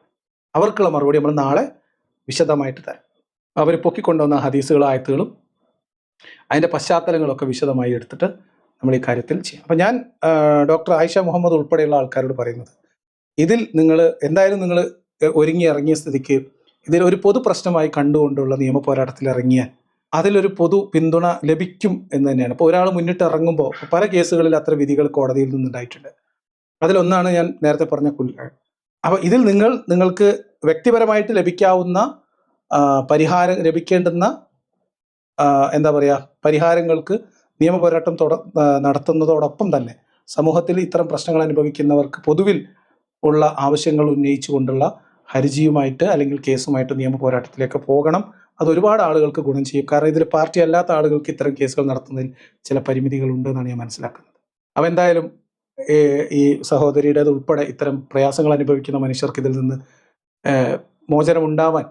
അവർക്കുള്ള മറുപടി നമ്മൾ നാളെ വിശദമായിട്ട് തരാം. അവർ പൊക്കിക്കൊണ്ടുവന്ന ഹദീസുകളും ആയത്തുകളും അതിൻ്റെ പശ്ചാത്തലങ്ങളൊക്കെ വിശദമായി എടുത്തിട്ട് നമ്മൾ ഈ കാര്യത്തിൽ ചെയ്യാം. അപ്പം ഞാൻ ഡോക്ടർ ആയിഷ മുഹമ്മദ് ഉൾപ്പെടെയുള്ള ആൾക്കാരോട് പറയുന്നത്, ഇതിൽ നിങ്ങൾ എന്തായാലും നിങ്ങൾ ഒരുങ്ങി ഇറങ്ങിയ സ്ഥിതിക്ക് ഇതിൽ ഒരു പൊതു പ്രശ്നമായി കണ്ടുകൊണ്ടുള്ള നിയമ പോരാട്ടത്തിൽ ഇറങ്ങിയാൽ അതിലൊരു പൊതു പിന്തുണ ലഭിക്കും എന്ന് തന്നെയാണ്. ഇപ്പോൾ ഒരാൾ മുന്നിട്ട് ഇറങ്ങുമ്പോൾ പല കേസുകളിൽ അത്ര വിധികൾ കോടതിയിൽ നിന്നുണ്ടായിട്ടുണ്ട്. അതിലൊന്നാണ് ഞാൻ നേരത്തെ പറഞ്ഞ അപ്പോൾ ഇതിൽ നിങ്ങൾക്ക് വ്യക്തിപരമായിട്ട് ലഭിക്കാവുന്ന ലഭിക്കേണ്ടുന്ന എന്താ പറയുക പരിഹാരങ്ങൾക്ക് നിയമ പോരാട്ടം നടത്തുന്നതോടൊപ്പം തന്നെ സമൂഹത്തിൽ ഇത്തരം പ്രശ്നങ്ങൾ അനുഭവിക്കുന്നവർക്ക് പൊതുവിൽ ഉള്ള ആവശ്യങ്ങൾ ഉന്നയിച്ചുകൊണ്ടുള്ള ഹർജിയുമായിട്ട് അല്ലെങ്കിൽ കേസുമായിട്ട് നിയമ പോരാട്ടത്തിലേക്ക് പോകണം. അത് ഒരുപാട് ആളുകൾക്ക് ഗുണം ചെയ്യും. കാരണം ഇതിൽ പാർട്ടി അല്ലാത്ത ആളുകൾക്ക് ഇത്തരം കേസുകൾ നടത്തുന്നതിൽ ചില പരിമിതികളുണ്ട് എന്നാണ് ഞാൻ മനസ്സിലാക്കുന്നത്. അപ്പോൾ എന്തായാലും ഈ സഹോദരിയുടേത് ഉൾപ്പെടെ ഇത്തരം പ്രയാസങ്ങൾ അനുഭവിക്കുന്ന മനുഷ്യർക്ക് ഇതിൽ നിന്ന് മോചനമുണ്ടാവാൻ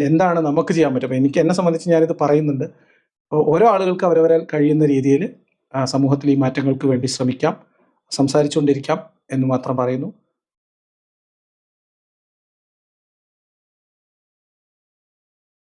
എന്താണ് നമുക്ക് ചെയ്യാൻ പറ്റും? എനിക്ക് എന്നെ സംബന്ധിച്ച് ഞാനിത് പറയുന്നുണ്ട്. ഓരോ ആളുകൾക്ക് അവരവരാൽ കഴിയുന്ന രീതിയിൽ സമൂഹത്തിൽ ഈ മാറ്റങ്ങൾക്ക് വേണ്ടി ശ്രമിക്കാം, സംസാരിച്ചുകൊണ്ടിരിക്കാം എന്ന് മാത്രം പറയുന്നു.